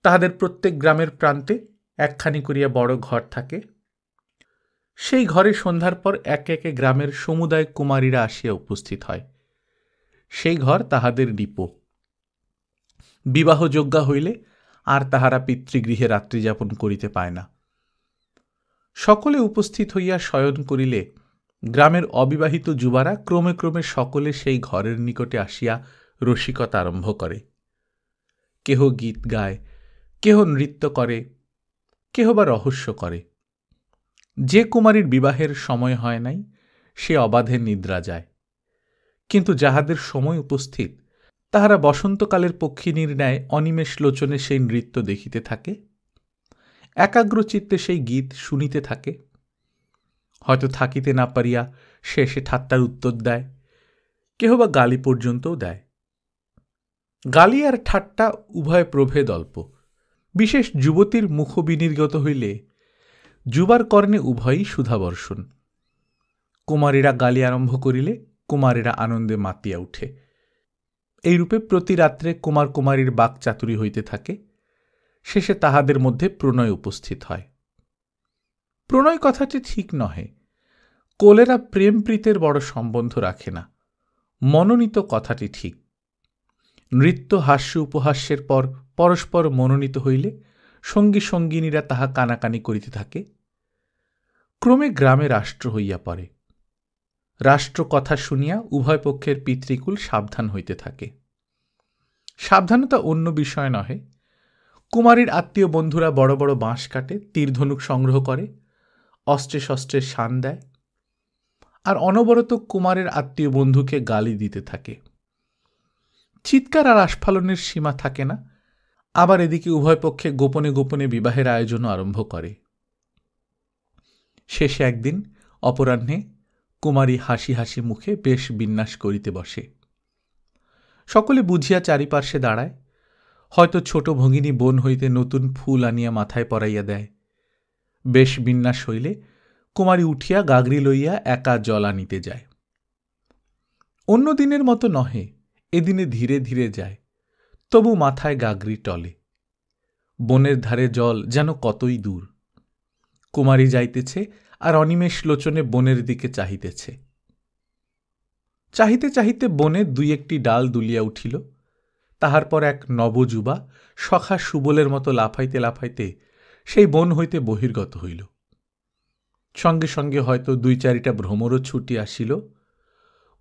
তাহাদের প্রত্যেক গ্রামের প্রান্তে একখানি করিয়া বড় ঘর থাকে। সেই ঘরে সন্ধ্যার পর একে একে গ্রামের সমুদায় কুমারীরা আসিয়া উপস্থিত হয়। সেই ঘর তাহাদের ডিপো। বিবাহযোগ্যা হইলে আর তাহারা পিতৃগৃহে রাত্রিযাপন করিতে পায় না। সকলে উপস্থিত হইয়া শয়ন করিলে গ্রামের অবিবাহিত যুবারা ক্রমে ক্রমে সকলে সেই ঘরের নিকটে আসিয়া রসিকতা আরম্ভ করে। কেহ গীত গায়, কেহ নৃত্য করে, কেহ বা রহস্য করে। যে কুমারীর বিবাহের সময় হয় নাই সে অবাধে নিদ্রা যায়, কিন্তু যাহাদের সময় উপস্থিত তাহারা বসন্তকালের পক্ষিণীর ন্যায় অনিমেষ লোচনে সেই নৃত্য দেখিতে থাকে, একাগ্রচিত্তে সেই গীত শুনিতে থাকে। হয়তো থাকিতে না পারিয়া শেষে ঠাট্টার উত্তর দেয়, কেহ বা গালি পর্যন্তও দেয়। গালি আর ঠাট্টা উভয় প্রভেদ অল্প। বিশেষ যুবতীর মুখ বিনির্গত হইলে যুবার কর্ণে উভয়ই সুধাবর্ষণ। কুমারীরা গালি আরম্ভ করিলে কুমারীরা আনন্দে মাতিয়া উঠে। এইরূপে প্রতি রাত্রে কুমার কুমারীর বাকচাতুরী হইতে থাকে। শেষে তাহাদের মধ্যে প্রণয় উপস্থিত হয়। প্রণয় কথাটি ঠিক নহে। কোলেরা প্রেম প্রীতের বড় সম্বন্ধ রাখে না। মনোনীত কথাটি ঠিক। নৃত্য হাস্য উপহাস্যের পর পরস্পর মনোনীত হইলে সঙ্গী সঙ্গিনীরা তাহা কানাকানি করিতে থাকে। ক্রমে গ্রামে রাষ্ট্র হইয়া পড়ে। রাষ্ট্র কথা শুনিয়া উভয় পক্ষের পিতৃকুল সাবধান হইতে থাকে। সাবধানতা অন্য বিষয় নহে। কুমারীর আত্মীয় বন্ধুরা বড় বড় বাঁশ কাটে, তীরধনুক সংগ্রহ করে, অস্ত্রে শস্ত্রের শান দেয়, আর অনবরত কুমারের আত্মীয় বন্ধুকে গালি দিতে থাকে। চিৎকার আর আস্ফালনের সীমা থাকে না। আবার এদিকে উভয় পক্ষে গোপনে গোপনে বিবাহের আয়োজনও আরম্ভ করে। শেষে একদিন অপরাহ্নে কুমারী হাসি হাসি মুখে বেশ বিন্যাস করিতে বসে। সকলে বুঝিয়া চারিপার্শ্বে দাঁড়ায়। হয়তো ছোট ভগিনী বন হইতে নতুন ফুল আনিয়া মাথায় পরাইয়া দেয়। বেশ বিন্যাস হইলে কুমারী উঠিয়া গাগরি লইয়া একা জল আনিতে যায়। অন্য দিনের মতো নহে, এদিনে ধীরে ধীরে যায়, তবু মাথায় গাগরি টলে। বনের ধারে জল যেন কতই দূর। কুমারী যাইতেছে আর অনিমেষ লোচনে বনের দিকে চাহিতেছে। চাহিতে চাহিতে বনে দুই একটি ডাল দুলিয়া উঠিল। তাহার পর এক নবযুবা সখা সুবলের মতো লাফাইতে লাফাইতে সেই বন হইতে বহির্গত হইল। সঙ্গে সঙ্গে হয়তো দুই চারিটা ভ্রমরও ছুটি আসিল।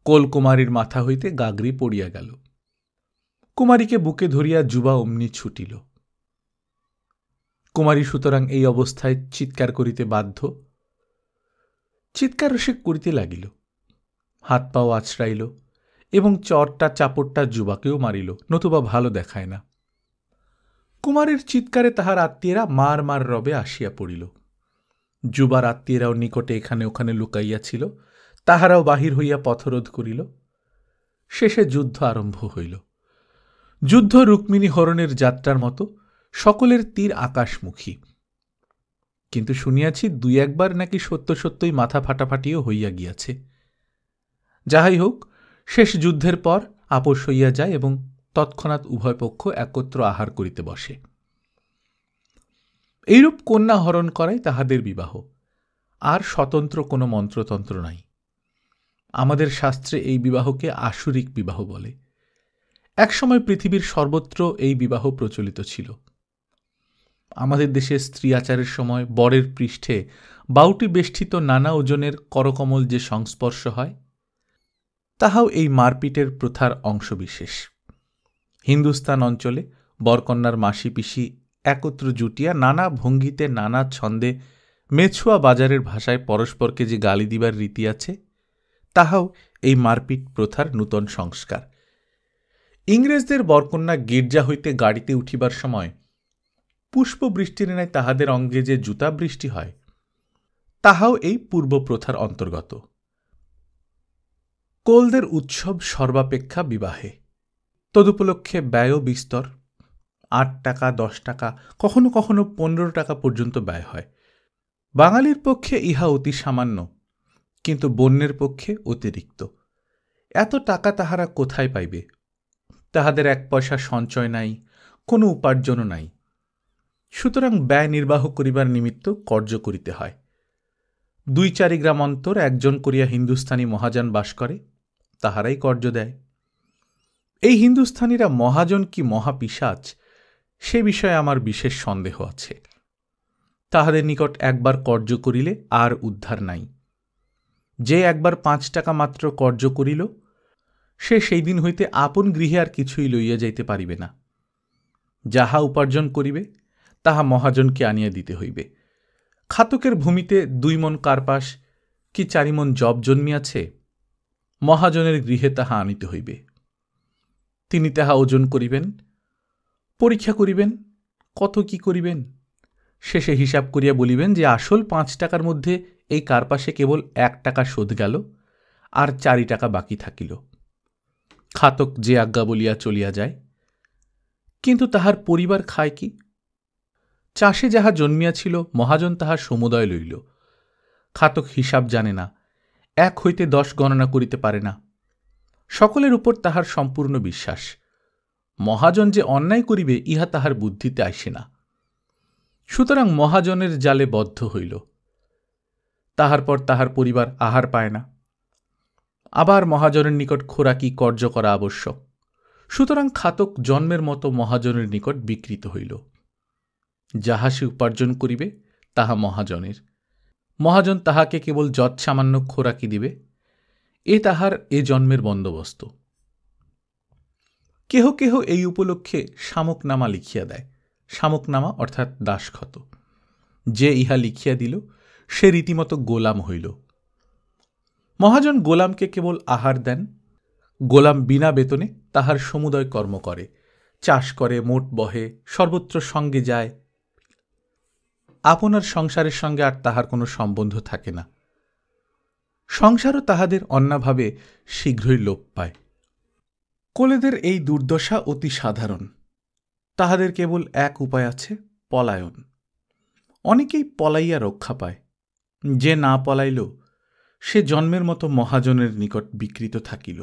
কোলকুমারীর মাথা হইতে গাগরি পড়িয়া গেল। কুমারীকে বুকে ধরিয়া যুবা অমনি ছুটিল। কুমারী সুতরাং এই অবস্থায় চিৎকার করিতে বাধ্য। চিৎকার সে করিতে লাগিল, হাত পাও আছড়াইল এবং চরটা চাপড়টা যুবাকেও মারিল, নতুবা ভালো দেখায় না। কুমারীর চিৎকারে তাহার আত্মীয়রা মার মার রবে আসিয়া পড়িল। যুবার আত্মীয়রাও নিকটে এখানে ওখানে লুকাইয়াছিল, তাহারাও বাহির হইয়া পথরোধ করিল। শেষে যুদ্ধ আরম্ভ হইল। যুদ্ধ রুক্মিণী হরণের যাত্রার মতো, সকলের তীর আকাশমুখী। কিন্তু শুনিয়াছি দুই একবার নাকি সত্য সত্যই মাথা ফাটাফাটিও হইয়া গিয়াছে। যাহাই হোক, শেষ যুদ্ধের পর আপোষ হইয়া যায় এবং তৎক্ষণাৎ উভয় পক্ষ একত্র আহার করিতে বসে। এইরূপ কন্যা হরণ করাই তাহাদের বিবাহ। আর স্বতন্ত্র কোনো মন্ত্রতন্ত্র নাই। আমাদের শাস্ত্রে এই বিবাহকে আসুরিক বিবাহ বলে। একসময় পৃথিবীর সর্বত্র এই বিবাহ প্রচলিত ছিল। আমাদের দেশে স্ত্রী আচারের সময় বরের পৃষ্ঠে বাউটি বেষ্টিত নানা ওজনের করকমল যে সংস্পর্শ হয়, তাহাও এই মারপিটের প্রথার অংশবিশেষ। হিন্দুস্তান অঞ্চলে বরকন্যার মাসি পিসি একত্র জুটিয়া নানা ভঙ্গিতে নানা ছন্দে মেছুয়া বাজারের ভাষায় পরস্পরকে যে গালি দিবার রীতি আছে, তাহাও এই মারপিট প্রথার নূতন সংস্কার। ইংরেজদের বরকন্যা গির্জা হইতে গাড়িতে উঠিবার সময় পুষ্পবৃষ্টির ন্যায় তাহাদের অঙ্গে যে জুতা বৃষ্টি হয়, তাহাও এই পূর্ব প্রথার অন্তর্গত। কোলদের উৎসব সর্বাপেক্ষা বিবাহে। তদুপলক্ষে ব্যয়ও বিস্তর। 8 টাকা, 10 টাকা, কখনো কখনো 15 টাকা পর্যন্ত ব্যয় হয়। বাঙালির পক্ষে ইহা অতি সামান্য, কিন্তু বন্যের পক্ষে অতিরিক্ত। এত টাকা তাহারা কোথায় পাইবে? তাহাদের 1 পয়সা সঞ্চয় নাই, কোনো উপার্জনও নাই। সুতরাং ব্যয় নির্বাহ করিবার নিমিত্ত কর্য করিতে হয়। 2-4 গ্রাম অন্তর একজন করিয়া হিন্দুস্থানী মহাজন বাস করে, তাহারাই কর্য দেয়। এই হিন্দুস্থানীরা মহাজন কি মহাপিশাচ, সে বিষয়ে আমার বিশেষ সন্দেহ আছে। তাহাদের নিকট একবার কর্য করিলে আর উদ্ধার নাই। যে একবার 5 টাকা মাত্র কর্য করিল, সে সেই দিন হইতে আপন গৃহে আর কিছুই লইয়া যাইতে পারিবে না। যাহা উপার্জন করিবে তাহা মহাজনকে আনিয়া দিতে হইবে। খাতকের ভূমিতে 2 মণ কার্পাস কি 4 মণ জব জন্মিয়াছে, মহাজনের গৃহে তাহা আনিতে হইবে। তিনি তাহা ওজন করিবেন, পরীক্ষা করিবেন, কত কি করিবেন। শেষে হিসাব করিয়া বলিবেন যে আসল 5 টাকার মধ্যে এই কার্পাসে কেবল 1 টাকা শোধ গেল, আর 4 টাকা বাকি থাকিল। খাতক যে আজ্ঞা বলিয়া চলিয়া যায়। কিন্তু তাহার পরিবার খায় কি? চাষে যাহা জন্মিয়াছিল মহাজন তাহার সমুদয় লইল। খাতক হিসাব জানে না, 1 হইতে 10 গণনা করিতে পারে না। সকলের উপর তাহার সম্পূর্ণ বিশ্বাস। মহাজন যে অন্যায় করিবে ইহা তাহার বুদ্ধিতে আইসে না। সুতরাং মহাজনের জালে বদ্ধ হইল। তাহার পর তাহার পরিবার আহার পায় না। আবার মহাজনের নিকট খোরাকি কর্য করা আবশ্যক। সুতরাং খাতক জন্মের মতো মহাজনের নিকট বিকৃত হইল। যাহা সে উপার্জন করিবে তাহা মহাজনের। মহাজন তাহাকে কেবল যৎসামান্য খোরাকি দিবে, এ তাহার এ জন্মের বন্দোবস্ত। কেহ কেহ এই উপলক্ষে শামুকনামা লিখিয়া দেয়। শামুকনামা অর্থাৎ দাসখত। যে ইহা লিখিয়া দিল সে রীতিমতো গোলাম হইল। মহাজন গোলামকে কেবল আহার দেন। গোলাম বিনা বেতনে তাহার সমুদয় কর্ম করে, চাষ করে, মোট বহে, সর্বত্র সঙ্গে যায়। আপনার সংসারের সঙ্গে আর তাহার কোনো সম্বন্ধ থাকে না। সংসারও তাহাদের অন্যভাবে শীঘ্রই লোপ পায়। কোলেদের এই দুর্দশা অতি সাধারণ। তাহাদের কেবল এক উপায় আছে, পলায়ন। অনেকেই পলাইয়া রক্ষা পায়। যে না পলাইল সে জন্মের মতো মহাজনের নিকট বিকৃত থাকিল।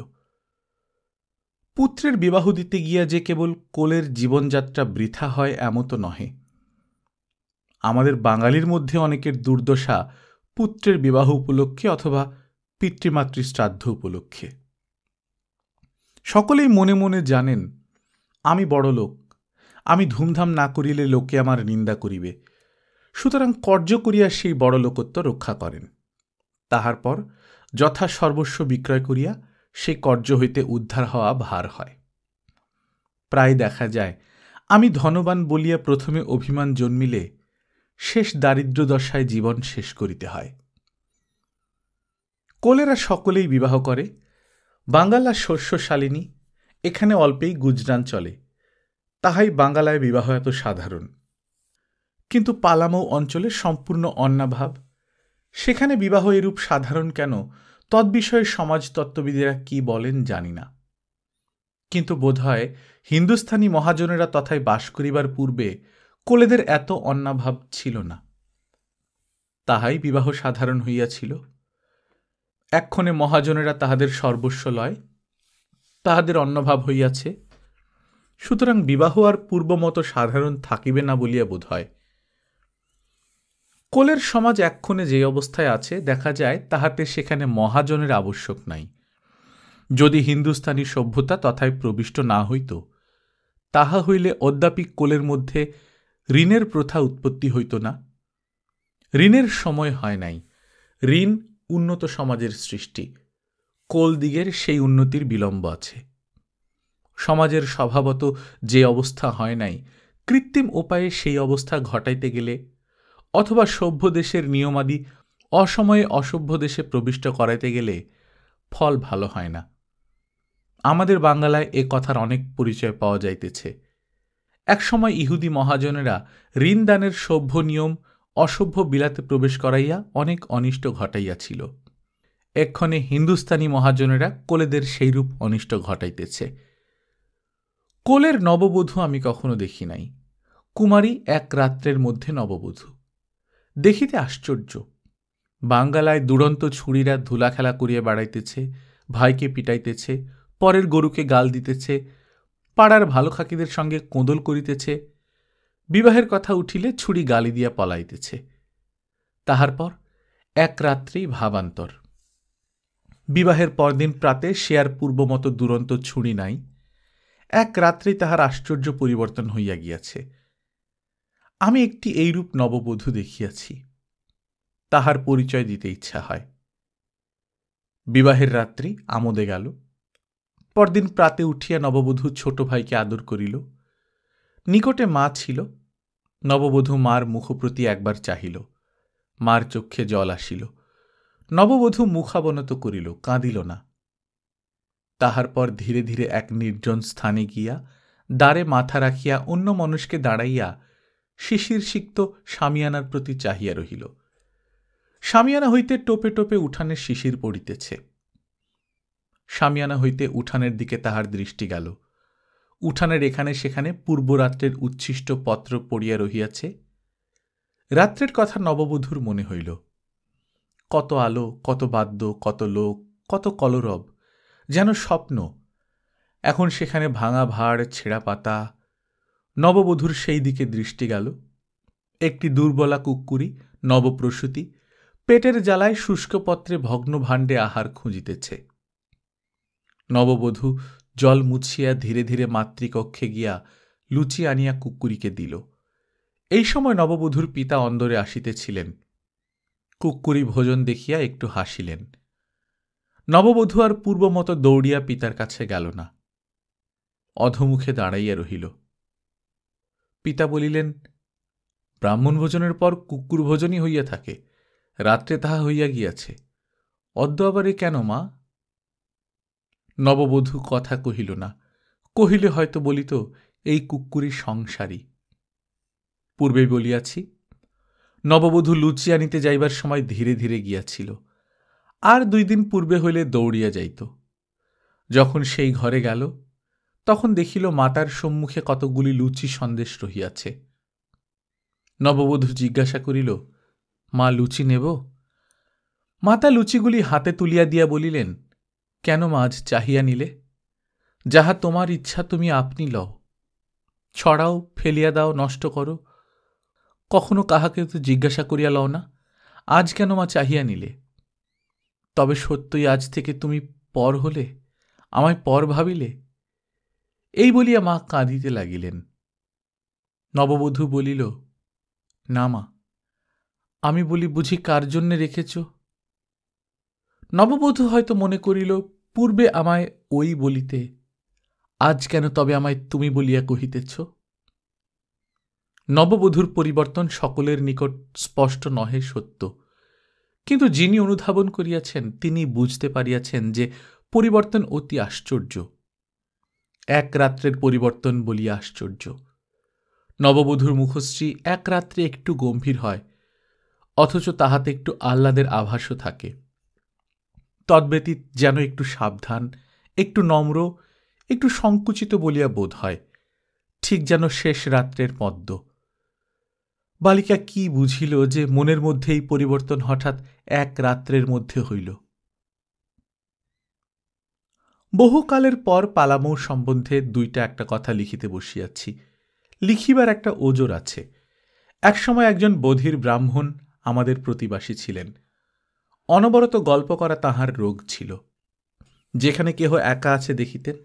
পুত্রের বিবাহ দিতে গিয়া যে কেবল কোলের জীবনযাত্রা বৃথা হয় এমন তো নহে। আমাদের বাঙালির মধ্যে অনেকের দুর্দশা পুত্রের বিবাহ উপলক্ষে অথবা পিতৃমাতৃ শ্রাদ্ধ উপলক্ষে। সকলেই মনে মনে জানেন আমি বড় লোক, আমি ধুমধাম না করিলে লোকে আমার নিন্দা করিবে। সুতরাং কর্য করিয়া সেই বড় লোকত্ব রক্ষা করেন। তাহার পর যথা সর্বস্ব বিক্রয় করিয়া সেই কর্য হইতে উদ্ধার হওয়া ভার হয়। প্রায় দেখা যায় আমি ধনবান বলিয়া প্রথমে অভিমান জন্মিলে শেষ দারিদ্র্যদশায় জীবন শেষ করিতে হয়। কোলেরা সকলেই বিবাহ করে। বাঙ্গালা শস্যশালিনী, এখানে অল্পেই গুজরান চলে, তাহাই বাঙ্গালায় বিবাহ এত সাধারণ। কিন্তু পালামৌ অঞ্চলে সম্পূর্ণ অন্যাভাব। সেখানে বিবাহ এরূপ সাধারণ কেন, তদ্বিষয়ে সমাজতত্ত্ববিদেরা কি বলেন জানি না। কিন্তু বোধহয় হিন্দুস্থানী মহাজনেরা তথায় বাস করিবার পূর্বে কোলেদের এত অন্যাভাব ছিল না। তাহাই বিবাহ সাধারণ হইয়াছিল। এক্ষণে মহাজনেরা তাহাদের সর্বস্ব লয়, তাহাদের অন্যভাব হইয়াছে। সুতরাং বিবাহ আর পূর্বমত সাধারণ থাকিবে না বলিয়া বোধ হয়। কোলের সমাজ এক্ষণে যে অবস্থায় আছে দেখা যায় তাহাতে সেখানে মহাজনের আবশ্যক নাই। যদি হিন্দুস্থানী সভ্যতা তথায় প্রবিষ্ট না হইত, তাহা হইলে অদ্যাপিক কোলের মধ্যে ঋণের প্রথা উৎপত্তি হইত না। ঋণের সময় হয় নাই। ঋণ উন্নত সমাজের সৃষ্টি, কোল দিগের সেই উন্নতির বিলম্ব আছে। সমাজের স্বভাবত যে অবস্থা হয় নাই, কৃত্রিম উপায়ে সেই অবস্থা ঘটাইতে গেলে অথবা সভ্য দেশের নিয়মাদি অসময়ে অসভ্য দেশে প্রবিষ্ট করাইতে গেলে ফল ভালো হয় না। আমাদের বাংলায় এ কথার অনেক পরিচয় পাওয়া যাইতেছে। একসময় ইহুদি মহাজনেরা ঋণ দানের সভ্য নিয়ম অসভ্য বিলাতে প্রবেশ করাইয়া অনেক অনিষ্ট ঘটাইয়াছিল। এক্ষণে হিন্দুস্তানি মহাজনেরা কোলেদের সেইরূপ অনিষ্ট ঘটাইতেছে। কোলের নববধূ আমি কখনো দেখি নাই। কুমারী এক রাত্রের মধ্যে নববধূ। দেখিতে আশ্চর্য। বাঙ্গালায় দুরন্ত ছুরিরা ধুলা খেলা করিয়া বেড়াইতেছে, ভাইকে পিটাইতেছে, পরের গরুকে গাল দিতেছে, পাড়ার ভালো খাকিদের সঙ্গে কোঁদল করিতেছে, বিবাহের কথা উঠিলে ছুরি গালি দিয়া পলাইতেছে। তাহার পর এক রাত্রেই ভাবান্তর। বিবাহের পরদিন প্রাতে সে আর পূর্বমত দুরন্ত ছুরি নাই। এক রাত্রেই তাহার আশ্চর্য পরিবর্তন হইয়া গিয়াছে। আমি একটি এইরূপ নববধূ দেখিয়াছি। তাহার পরিচয় দিতে ইচ্ছা হয়। বিবাহের রাত্রি আমোদে গেল। পরদিন প্রাতে উঠিয়া নববধূ ছোট ভাইকে আদর করিল। নিকটে মা ছিল। নববধূ মার মুখপ্রতি একবার চাহিল। মার চক্ষে জল আসিল। নববধূ মুখাবনত করিল, কাঁদিল না। তাহার পর ধীরে ধীরে এক নির্জন স্থানে গিয়া দ্বারে মাথা রাখিয়া অন্য মানুষকে দাঁড়াইয়া শিশির সিক্ত শামিয়ানার প্রতি চাহিয়া রহিল। শামিয়ানা হইতে টোপে টোপে উঠানের শিশির পড়িতেছে। শামিয়ানা হইতে উঠানের দিকে তাহার দৃষ্টি গেল। উঠানের এখানে সেখানে পূর্বরাত্রের উচ্ছিষ্ট পত্র পড়িয়া রহিয়াছে। রাত্রের কথা নববধূর মনে হইল। কত আলো, কত বাদ্য, কত লোক, কত কলরব, যেন স্বপ্ন। এখন সেখানে ভাঙা ভাড়, ছেঁড়া পাতা। নববধূর সেই দিকে দৃষ্টি গেল। একটি দুর্বলা কুক্কুরি, নবপ্রসূতি, পেটের জ্বালায় শুষ্ক পত্রে ভগ্ন ভাণ্ডে আহার খুঁজিতেছে। নববধূ জল মুছিয়া ধীরে ধীরে মাতৃকক্ষে গিয়া লুচি আনিয়া কুক্কুরিকে দিল। এই সময় নববধূর পিতা অন্দরে আসিতেছিলেন। কুক্কুরি ভোজন দেখিয়া একটু হাসিলেন। নববধূ আর পূর্বমত দৌড়িয়া পিতার কাছে গেল না, অধমুখে দাঁড়াইয়া রহিল। পিতা বলিলেন, ব্রাহ্মণ ভোজনের পর কুকুর ভোজনই হইয়া থাকে, রাত্রে তাহা হইয়া গিয়াছে, অদ্য আবার এ কেন মা? নববধূ কথা কহিল না। কহিলে হয়তো বলিত, এই কুক্কুরি সংসারী। পূর্বেই বলিয়াছি, নববধূ লুচি আনিতে যাইবার সময় ধীরে ধীরে গিয়াছিল। আর 2 দিন পূর্বে হইলে দৌড়িয়া যাইত। যখন সেই ঘরে গেল, তখন দেখিল মাতার সম্মুখে কতকগুলি লুচি সন্দেশ রহিয়াছে। নববধূ জিজ্ঞাসা করিল, মা লুচি নেব? মাতা লুচিগুলি হাতে তুলিয়া দিয়া বলিলেন, কেন মা আজ চাহিয়া নিলে? যাহা তোমার ইচ্ছা তুমি আপনি লও, ছড়াও, ফেলিয়া দাও, নষ্ট করো, কখনো কাহাকে তো জিজ্ঞাসা করিয়া লও না, আজ কেন মা চাহিয়া নিলে? তবে সত্যই আজ থেকে তুমি পর হলে, আমায় পর ভাবিলে? এই বলিয়া মা কাঁদিতে লাগিলেন। নববধূ বলিল, না মা, আমি বলি বুঝি কার জন্যে রেখেছ? নববধূ হয়তো মনে করিল, পূর্বে আমায় ওই বলিতে, আজ কেন তবে আমায় তুমি বলিয়া কহিতেছ? নববধূর পরিবর্তন সকলের নিকট স্পষ্ট নহে সত্য, কিন্তু যিনি অনুধাবন করিয়াছেন তিনি বুঝতে পারিয়াছেন যে পরিবর্তন অতি আশ্চর্য। এক রাত্রের পরিবর্তন বলিয়া আশ্চর্য। নববধূর মুখশ্রী এক রাত্রে একটু গম্ভীর হয়, অথচ তাহাতে একটু আহ্লাদের আভাসও থাকে। তদ্ব্যতীত যেন একটু সাবধান, একটু নম্র, একটু সংকুচিত বলিয়া বোধ হয়, ঠিক যেন শেষ রাত্রের পদ্ম। বালিকা কি বুঝিল যে মনের মধ্যে এই পরিবর্তন হঠাৎ এক রাত্রের মধ্যে হইল? বহুকালের পর পালামৌ সম্বন্ধে 2টা একটা কথা লিখিতে বসিয়াছি। লিখিবার একটা ওজর আছে। একসময় একজন বধির ব্রাহ্মণ আমাদের প্রতিবাসী ছিলেন। অনবরত গল্প করা তাহার রোগ ছিল। যেখানে কেহ একা আছে দেখিতেন,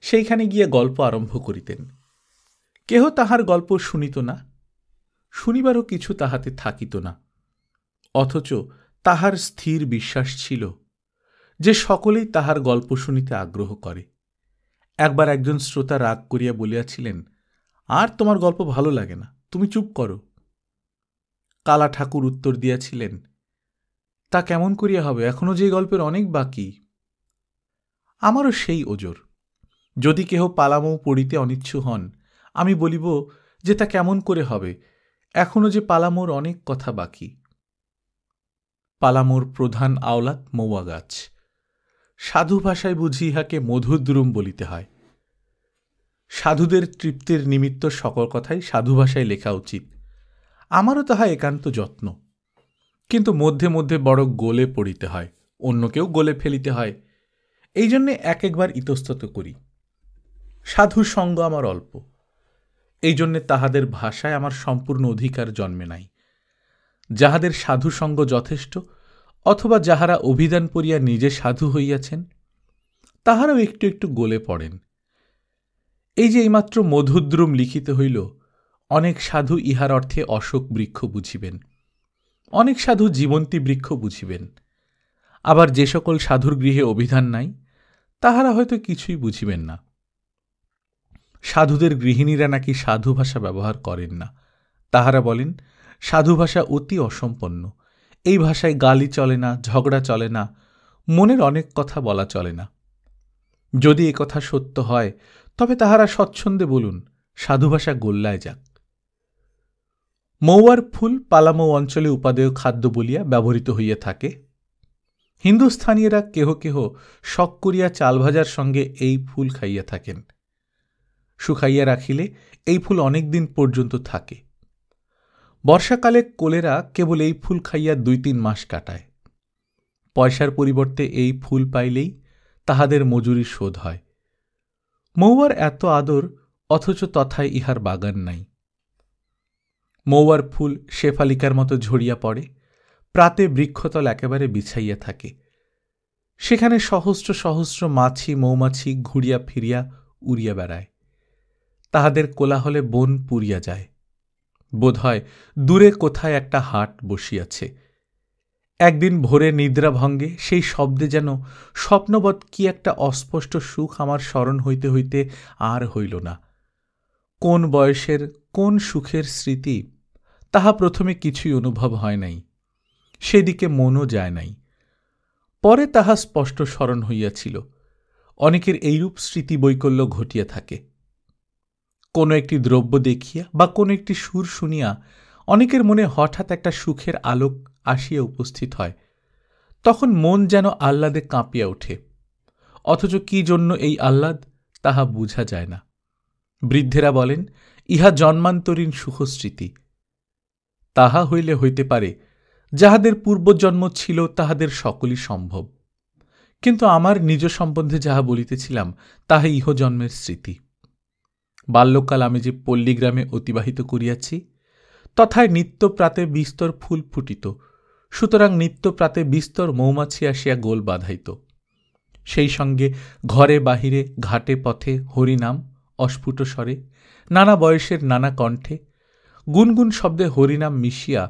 সেইখানে গিয়ে গল্প আরম্ভ করিতেন। কেহ তাহার গল্প শুনিত না, শুনিবারও কিছু তাহাতে থাকিত না। অথচ তাহার স্থির বিশ্বাস ছিল যে সকলেই তাহার গল্প শুনিতে আগ্রহ করে। একবার একজন শ্রোতা রাগ করিয়া বলিয়াছিলেন, আর তোমার গল্প ভালো লাগে না, তুমি চুপ করো। কালা ঠাকুর উত্তর দিয়াছিলেন, তা কেমন করিয়া হবে, এখনো যে গল্পের অনেক বাকি। আমারও সেই ওজর। যদি কেহ পালামৌ পড়িতে অনিচ্ছু হন, আমি বলিব যে তা কেমন করে হবে, এখনো যে পালামৌর অনেক কথা বাকি। পালামৌর প্রধান আওলাদ মৌয়া গাছ। সাধু ভাষায় বুঝি ইহাকে মধুদ্রুম বলিতে হয়। সাধুদের তৃপ্তির নিমিত্ত সকল কথাই সাধু ভাষায় লেখা উচিত। আমারও তাহা একান্ত যত্ন। কিন্তু মধ্যে মধ্যে বড় গোলে পড়িতে হয়, অন্যকেও গোলে ফেলিতে হয়। এই জন্যে এক একবার ইতস্তত করি। সাধু সঙ্গ আমার অল্প, এই জন্যে তাহাদের ভাষায় আমার সম্পূর্ণ অধিকার জন্মে নাই। যাহাদের সাধু সঙ্গ যথেষ্ট, অথবা যাহারা অভিধান পড়িয়া নিজে সাধু হইয়াছেন, তাহারাও একটু একটু গোলে পড়েন। এই যে এইমাত্র মধুদ্রুম লিখিত হইল, অনেক সাধু ইহার অর্থে অশোক বৃক্ষ বুঝিবেন, অনেক সাধু জীবন্তী বৃক্ষ বুঝিবেন। আবার যে সকল সাধুর গৃহে অভিধান নাই, তাহারা হয়তো কিছুই বুঝিবেন না। সাধুদের গৃহিণীরা নাকি সাধু ভাষা ব্যবহার করেন না। তাহারা বলেন, সাধু ভাষা অতি অসম্পন্ন, এই ভাষায় গালি চলে না, ঝগড়া চলে না, মনের অনেক কথা বলা চলে না। যদি এ কথা সত্য হয়, তবে তাহারা স্বচ্ছন্দে বলুন, সাধু ভাষা গোল্লায় যাক। মৌয়ার ফুল পালামৌ অঞ্চলে উপাদেয় খাদ্য বলিয়া ব্যবহৃত হইয়া থাকে। হিন্দুস্থানীয়রা কেহ কেহ শখ করিয়া চাল ভাজার সঙ্গে এই ফুল খাইয়া থাকেন। শুকাইয়া রাখিলে এই ফুল অনেক দিন পর্যন্ত থাকে। বর্ষাকালে কোলেরা কেবল এই ফুল খাইয়া 2-3 মাস কাটায়। পয়সার পরিবর্তে এই ফুল পাইলেই তাহাদের মজুরি শোধ হয়। মৌয়ার এত আদর, অথচ তথায় ইহার বাগান নাই। মৌয়ার ফুল শেফালিকার মতো ঝরিয়া পড়ে, প্রাতে বৃক্ষতল একেবারে বিছাইয়া থাকে। সেখানে সহস্র সহস্র মাছি মৌমাছি ঘুরিয়া ফিরিয়া উড়িয়া বেড়ায়। তাহাদের কোলাহলে বন পুড়িয়া যায়। বোধ হয় দূরে কোথায় একটা হাট বসিয়াছে। একদিন ভোরে নিদ্রাভঙ্গে সেই শব্দে যেন স্বপ্নবৎ কি একটা অস্পষ্ট সুখ আমার স্মরণ হইতে হইতে আর হইল না। কোন বয়সের কোন সুখের স্মৃতি, তাহা প্রথমে কিছুই অনুভব হয় নাই, সেদিকে মনও যায় নাই। পরে তাহা স্পষ্ট স্মরণ হইয়াছিল। অনেকের এইরূপ স্মৃতি বৈকল্য ঘটিয়া থাকে। কোনো একটি দ্রব্য দেখিয়া বা কোনো একটি সুর শুনিয়া অনেকের মনে হঠাৎ একটা সুখের আলোক আসিয়া উপস্থিত হয়। তখন মন যেন আহ্লাদে কাঁপিয়া ওঠে, অথচ কি জন্য এই আহ্লাদ তাহা বুঝা যায় না। বৃদ্ধেরা বলেন, ইহা জন্মান্তরীণ সুখস্মৃতি। তাহা হইলে হইতে পারে, যাহাদের পূর্বজন্ম ছিল তাহাদের সকলই সম্ভব। কিন্তু আমার নিজ সম্বন্ধে যাহা বলিতেছিলাম, তাহা ইহজন্মের স্মৃতি। বাল্যকাল আমি যে পল্লীগ্রামে অতিবাহিত করিয়াছি, তথায় নিত্য প্রাতে বিস্তর ফুল ফুটিত, সুতরাং নিত্য প্রাতে বিস্তর মৌমাছি আসিয়া গোল বাঁধাইত। সেই সঙ্গে ঘরে বাহিরে ঘাটে পথে হরিনাম অস্ফুট স্বরে, নানা বয়সের নানা কণ্ঠে গুনগুন শব্দে হরিনাম মিশিয়া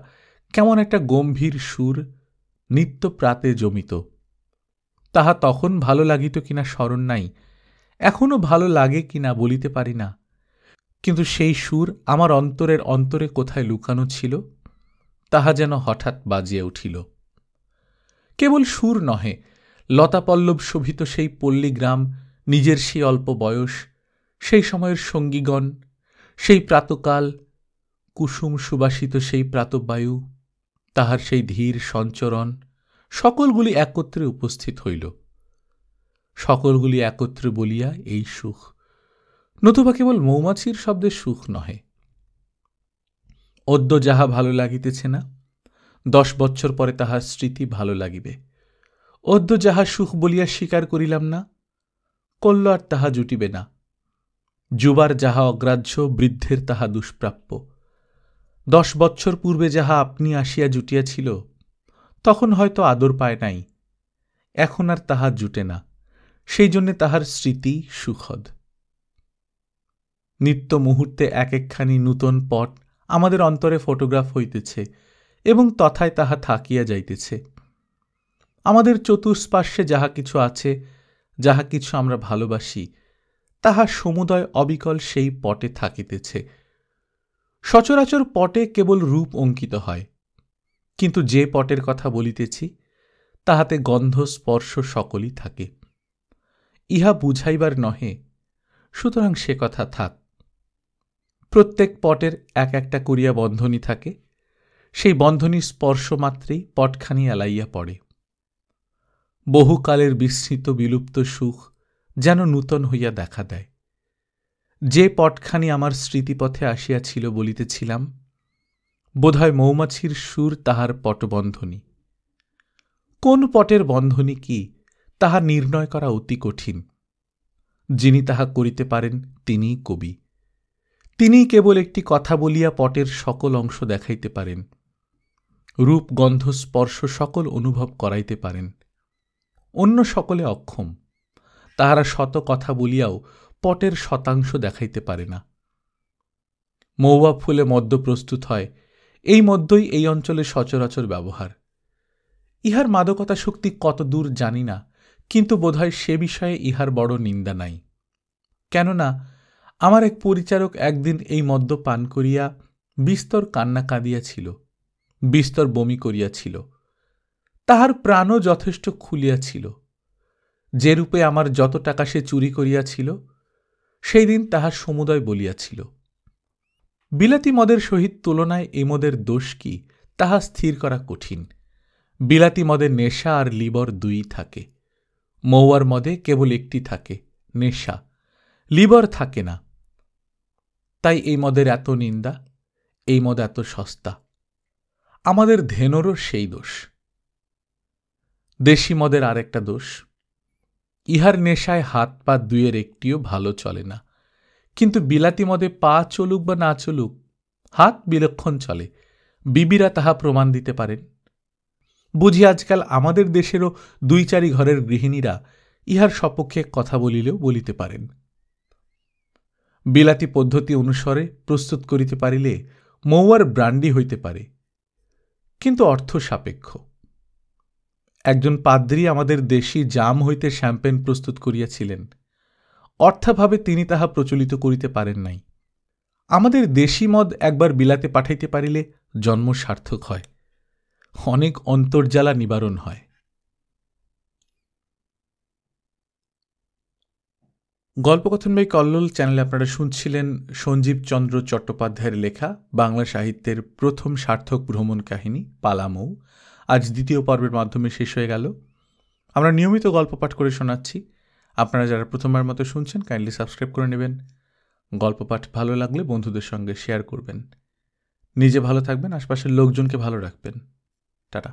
কেমন একটা গম্ভীর সুর নিত্য প্রাতে জমিত। তাহা তখন ভালো লাগিত কিনা স্মরণ নাই, এখনো ভালো লাগে কিনা বলিতে পারি না। কিন্তু সেই সুর আমার অন্তরের অন্তরে কোথায় লুকানো ছিল, তাহা যেন হঠাৎ বাজিয়া উঠিল। কেবল সুর নহে, লতাপল্লব শোভিত সেই পল্লীগ্রাম, নিজের সেই অল্প বয়স, সেই সময়ের সঙ্গীগণ, সেই প্রাতকাল, কুসুম সুবাসিত সেই প্রাতবায়ু, তাহার সেই ধীর সঞ্চরণ, সকলগুলি একত্রে উপস্থিত হইল। সকলগুলি একত্রে বলিয়া এই সুখ, নতুবা কেবল মৌমাছির শব্দের সুখ নহে। অদ্য যাহা ভালো লাগিতেছে না, 10 বৎসর পরে তাহার স্মৃতি ভালো লাগিবে। অদ্য যাহা সুখ বলিয়া স্বীকার করিলাম না, কল্য আর তাহা জুটিবে না। যুবার যাহা অগ্রাহ্য, বৃদ্ধের তাহা দুষ্প্রাপ্য। 10 বৎসর পূর্বে যাহা আপনি আসিয়া জুটিয়াছিল, তখন হয়তো আদর পায় নাই, এখন আর তাহা জুটে না, সেই জন্যে তাহার স্মৃতি সুখদ। নিত্য মুহূর্তে এক একখানি নূতন পট আমাদের অন্তরে ফটোগ্রাফ হইতেছে এবং তথায় তাহা থাকিয়া যাইতেছে। আমাদের চতুষ্পার্শ্বে যাহা কিছু আছে, যাহা কিছু আমরা ভালোবাসি, তাহা সমুদয় অবিকল সেই পটে থাকিতেছে। সচরাচর পটে কেবল রূপ অঙ্কিত হয়, কিন্তু যে পটের কথা বলিতেছি তাহাতে গন্ধ স্পর্শ সকলই থাকে। ইহা বুঝাইবার নহে, সুতরাং সে কথা থাক। প্রত্যেক পটের এক একটা করিয়া বন্ধনী থাকে, সেই বন্ধনী স্পর্শ মাত্রেই পটখানি এলাইয়া পড়ে। বহুকালের বিস্মৃত বিলুপ্ত সুখ যেন নূতন হইয়া দেখা দেয়। যে পটখানি আমার স্মৃতিপথে আসিয়াছিল বলিতেছিলাম, বোধহয় মৌমাছির সুর তাহার পটবন্ধনী। কোন পটের বন্ধনী কি তাহা নির্ণয় করা অতি কঠিন। যিনি তাহা করিতে পারেন তিনিই কবি। তিনিই কেবল একটি কথা বলিয়া পটের সকল অংশ দেখাইতে পারেন, রূপ গন্ধ স্পর্শ সকল অনুভব করাইতে পারেন। অন্য সকলে অক্ষম, তাহারা শত কথা বলিয়াও পটের শতাংশ দেখাইতে পারে না। মৌয়া ফুলে মদ্য প্রস্তুত হয়, এই মদ্যই এই অঞ্চলে সচরাচর ব্যবহার। ইহার মাদকতা শক্তি কত দূর জানি না, কিন্তু বোধহয় সে বিষয়ে ইহার বড় নিন্দা নাই। কেননা আমার এক পরিচারক একদিন এই মদ্য পান করিয়া বিস্তর কান্না কাঁদিয়াছিল, বিস্তর বমি করিয়াছিল। তাহার প্রাণও যথেষ্ট খুলিয়াছিল। যে রূপে আমার যত টাকা সে চুরি করিয়াছিল, সেই দিন তাহার সমুদয় বলিয়াছিল। বিলাতি মদের সহিত তুলনায় এই মদের দোষ কি তাহা স্থির করা কঠিন। বিলাতি মদের নেশা আর লিবর দুই থাকে, মৌয়ার মদে কেবল একটি থাকে, নেশা, লিবর থাকে না। তাই এই মদের এত নিন্দা, এই মদ এত সস্তা। আমাদের ধেনরও সেই দোষ। দেশি মদের আর একটা দোষ, ইহার নেশায় হাত পা দুইয়ের একটিও ভালো চলে না, কিন্তু বিলাতি মদে পা চলুক বা না চলুক, হাত বিলক্ষণ চলে। বিবিরা তাহা প্রমাণ দিতে পারেন। বুঝি আজকাল আমাদের দেশেরও 2-4 ঘরের গৃহিণীরা ইহার সপক্ষে কথা বলিলেও বলিতে পারেন। বিলাতি পদ্ধতি অনুসারে প্রস্তুত করিতে পারিলে মৌয়ার ব্রান্ডি হইতে পারে, কিন্তু অর্থ সাপেক্ষ। একজন পাদ্রী আমাদের দেশি জাম হইতে শ্যাম্পেন প্রস্তুত করিয়াছিলেন, অর্থাভাবে তিনি তাহা প্রচলিত করিতে পারেন নাই। আমাদের দেশি মদ একবার বিলাতে পাঠাইতে পারিলে জন্ম সার্থক হয়, অনেক অন্তর্জ্বালা নিবারণ হয়। গল্পকথন বাই কল্লোল চ্যানেলে আপনারা শুনছিলেন সঞ্জীব চন্দ্র চট্টোপাধ্যায়ের লেখা বাংলা সাহিত্যের প্রথম সার্থক ভ্রমণ কাহিনী পালামৌ। আজ দ্বিতীয় পর্বের মাধ্যমে শেষ হয়ে গেল। আমরা নিয়মিত গল্প পাঠ করে শোনাচ্ছি। আপনারা যারা প্রথমবার মতো শুনছেন কাইন্ডলি সাবস্ক্রাইব করে নেবেন। গল্প পাঠ ভালো লাগলে বন্ধুদের সঙ্গে শেয়ার করবেন। নিজে ভালো থাকবেন, আশপাশের লোকজনকে ভালো রাখবেন। টাটা।